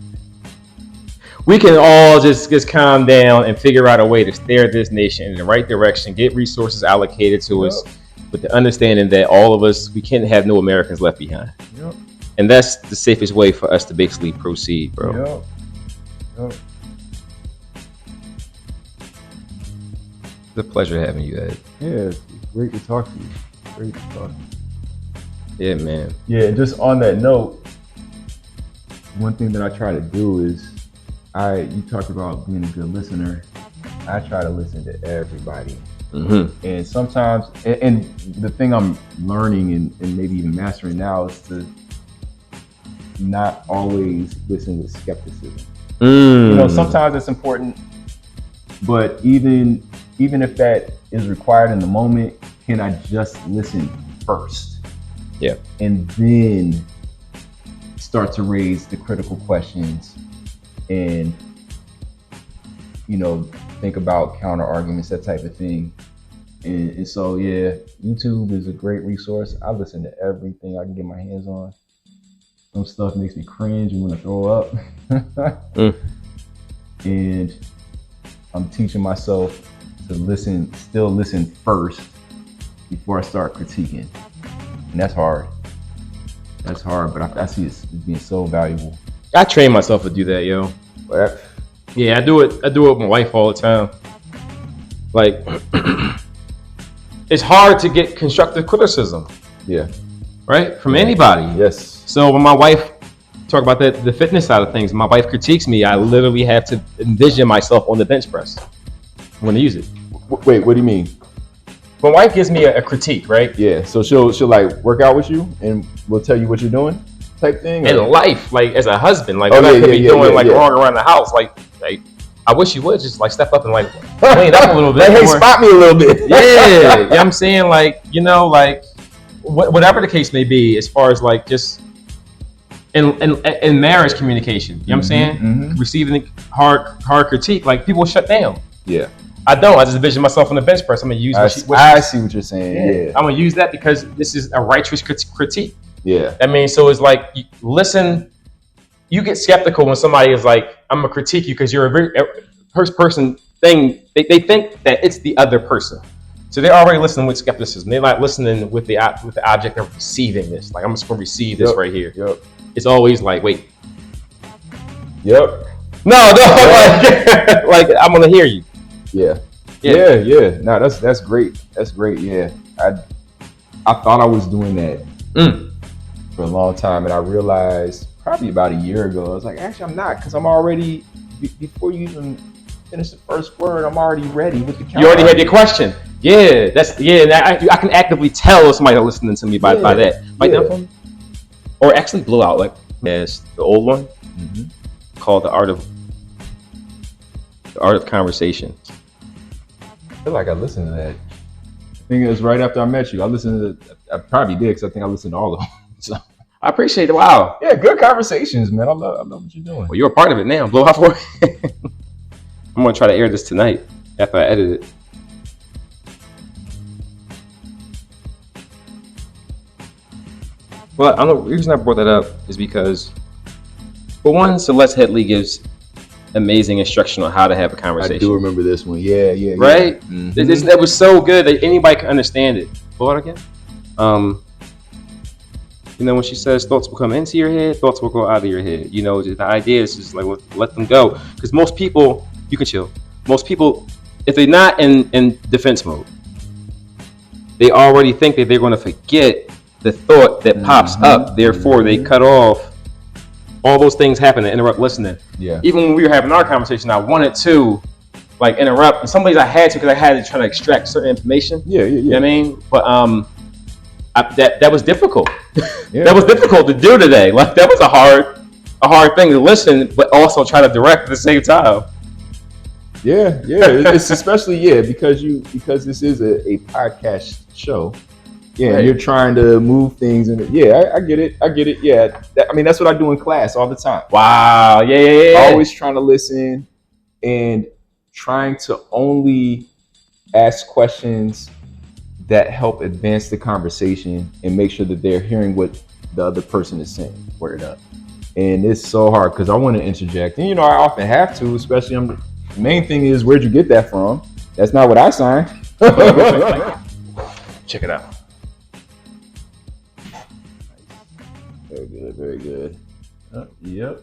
S1: We can all just calm down and figure out a way to steer this nation in the right direction, get resources allocated to us, with the understanding that all of us, we can't have no Americans left behind.
S2: Yep.
S1: And that's the safest way for us to basically proceed, bro.
S2: Yep.
S1: It's a pleasure having you, Ed.
S2: Yeah, it's great to talk to you.
S1: Yeah, man.
S2: Yeah, just on that note, one thing that I try to do is, you talked about being a good listener. I try to listen to everybody.
S1: Mm-hmm.
S2: And sometimes, and the thing I'm learning and maybe even mastering now is to not always listen with skepticism. Sometimes it's important, but even if that is required in the moment, can I just listen first?
S1: Yeah.
S2: And then start to raise the critical questions and, think about counter arguments, that type of thing. And so, yeah, YouTube is a great resource. I listen to everything I can get my hands on. Some stuff makes me cringe and want to throw up. And I'm teaching myself to still listen first before I start critiquing. And that's hard. But I see it as being so valuable.
S1: I train myself to do that, yo. Yeah, I do it with my wife all the time. Like, it's hard to get constructive criticism.
S2: Yeah.
S1: Right? From anybody.
S2: Yes.
S1: So when my wife talk about the fitness side of things, my wife critiques me, I literally have to envision myself on the bench press when I use it.
S2: Wait, what do you mean?
S1: My wife gives me a critique, right?
S2: Yeah. So she'll like work out with you and will tell you what you're doing, type thing.
S1: In life, like as a husband, like what I could be doing wrong around the house, like I wish you would just like step up and like clean up a little bit.
S2: Hey, spot me a little bit.
S1: Yeah, you know what I'm saying? Like, like whatever the case may be, as far as like just in marriage communication, you know what I'm saying?
S2: Mm-hmm.
S1: Receiving hard critique, like people shut down.
S2: Yeah.
S1: I don't. I just envision myself on the bench press. I'm gonna use.
S2: I see what you're saying. Yeah.
S1: I'm gonna use that because this is a righteous critique.
S2: Yeah.
S1: I mean, so it's like, listen. You get skeptical when somebody is like, "I'm gonna critique you because you're a very first person thing." They think that it's the other person, so they're already listening with skepticism. They're not listening with the object of receiving this. Like, I'm just gonna receive this right here.
S2: Yep.
S1: It's always like, wait.
S2: Yep.
S1: No, like I'm gonna hear you.
S2: Yeah. No, that's great. That's great. Yeah. I thought I was doing that for a long time, and I realized probably about a year ago, I was like, actually, I'm not, because I'm already before you even finish the first word, I'm already ready with the counter.
S1: You already had your question. Yeah, I can actively tell if somebody's listening to me by that. Or actually blow out, like as the old one called the art of conversation.
S2: I feel like I listened to that. I think it was right after I met you. I probably did, because I think I listened to all of them. So
S1: I appreciate it. Wow.
S2: Yeah, good conversations, man. I love what you're doing.
S1: Well, you're a part of it now. Blow out for it. I'm gonna try to air this tonight after I edit it. Well, the reason I brought that up is because, for one, Celeste Headley gives amazing instruction on how to have a conversation.
S2: I do remember this one. Yeah.
S1: Right? That was so good that anybody can understand it. Blow out again. When she says thoughts will come into your head, thoughts will go out of your head. The idea is just like, let them go. Because most people, you can chill. Most people, if they're not in defense mode, they already think that they're going to forget the thought that pops up. Therefore, they cut off. All those things happen to interrupt listening. Yeah. Even when we were having our conversation, I wanted to interrupt. And some days I had to, because I had to try to extract certain information. Yeah. You know what I mean? But that was difficult. Yeah. That was difficult to do today. Like, that was a hard thing to listen, but also try to direct at the same time.
S2: Yeah. It's especially because this is a podcast show. Yeah, right. You're trying to move things, and I get it. Yeah, that's what I do in class all the time.
S1: Wow. Yeah.
S2: Always trying to listen and trying to only ask questions that help advance the conversation and make sure that they're hearing what the other person is saying. Word up. And it's so hard because I want to interject, and I often have to, especially the main thing is, where'd you get that from? That's not what I signed.
S1: Check it out.
S2: Very good. Yep.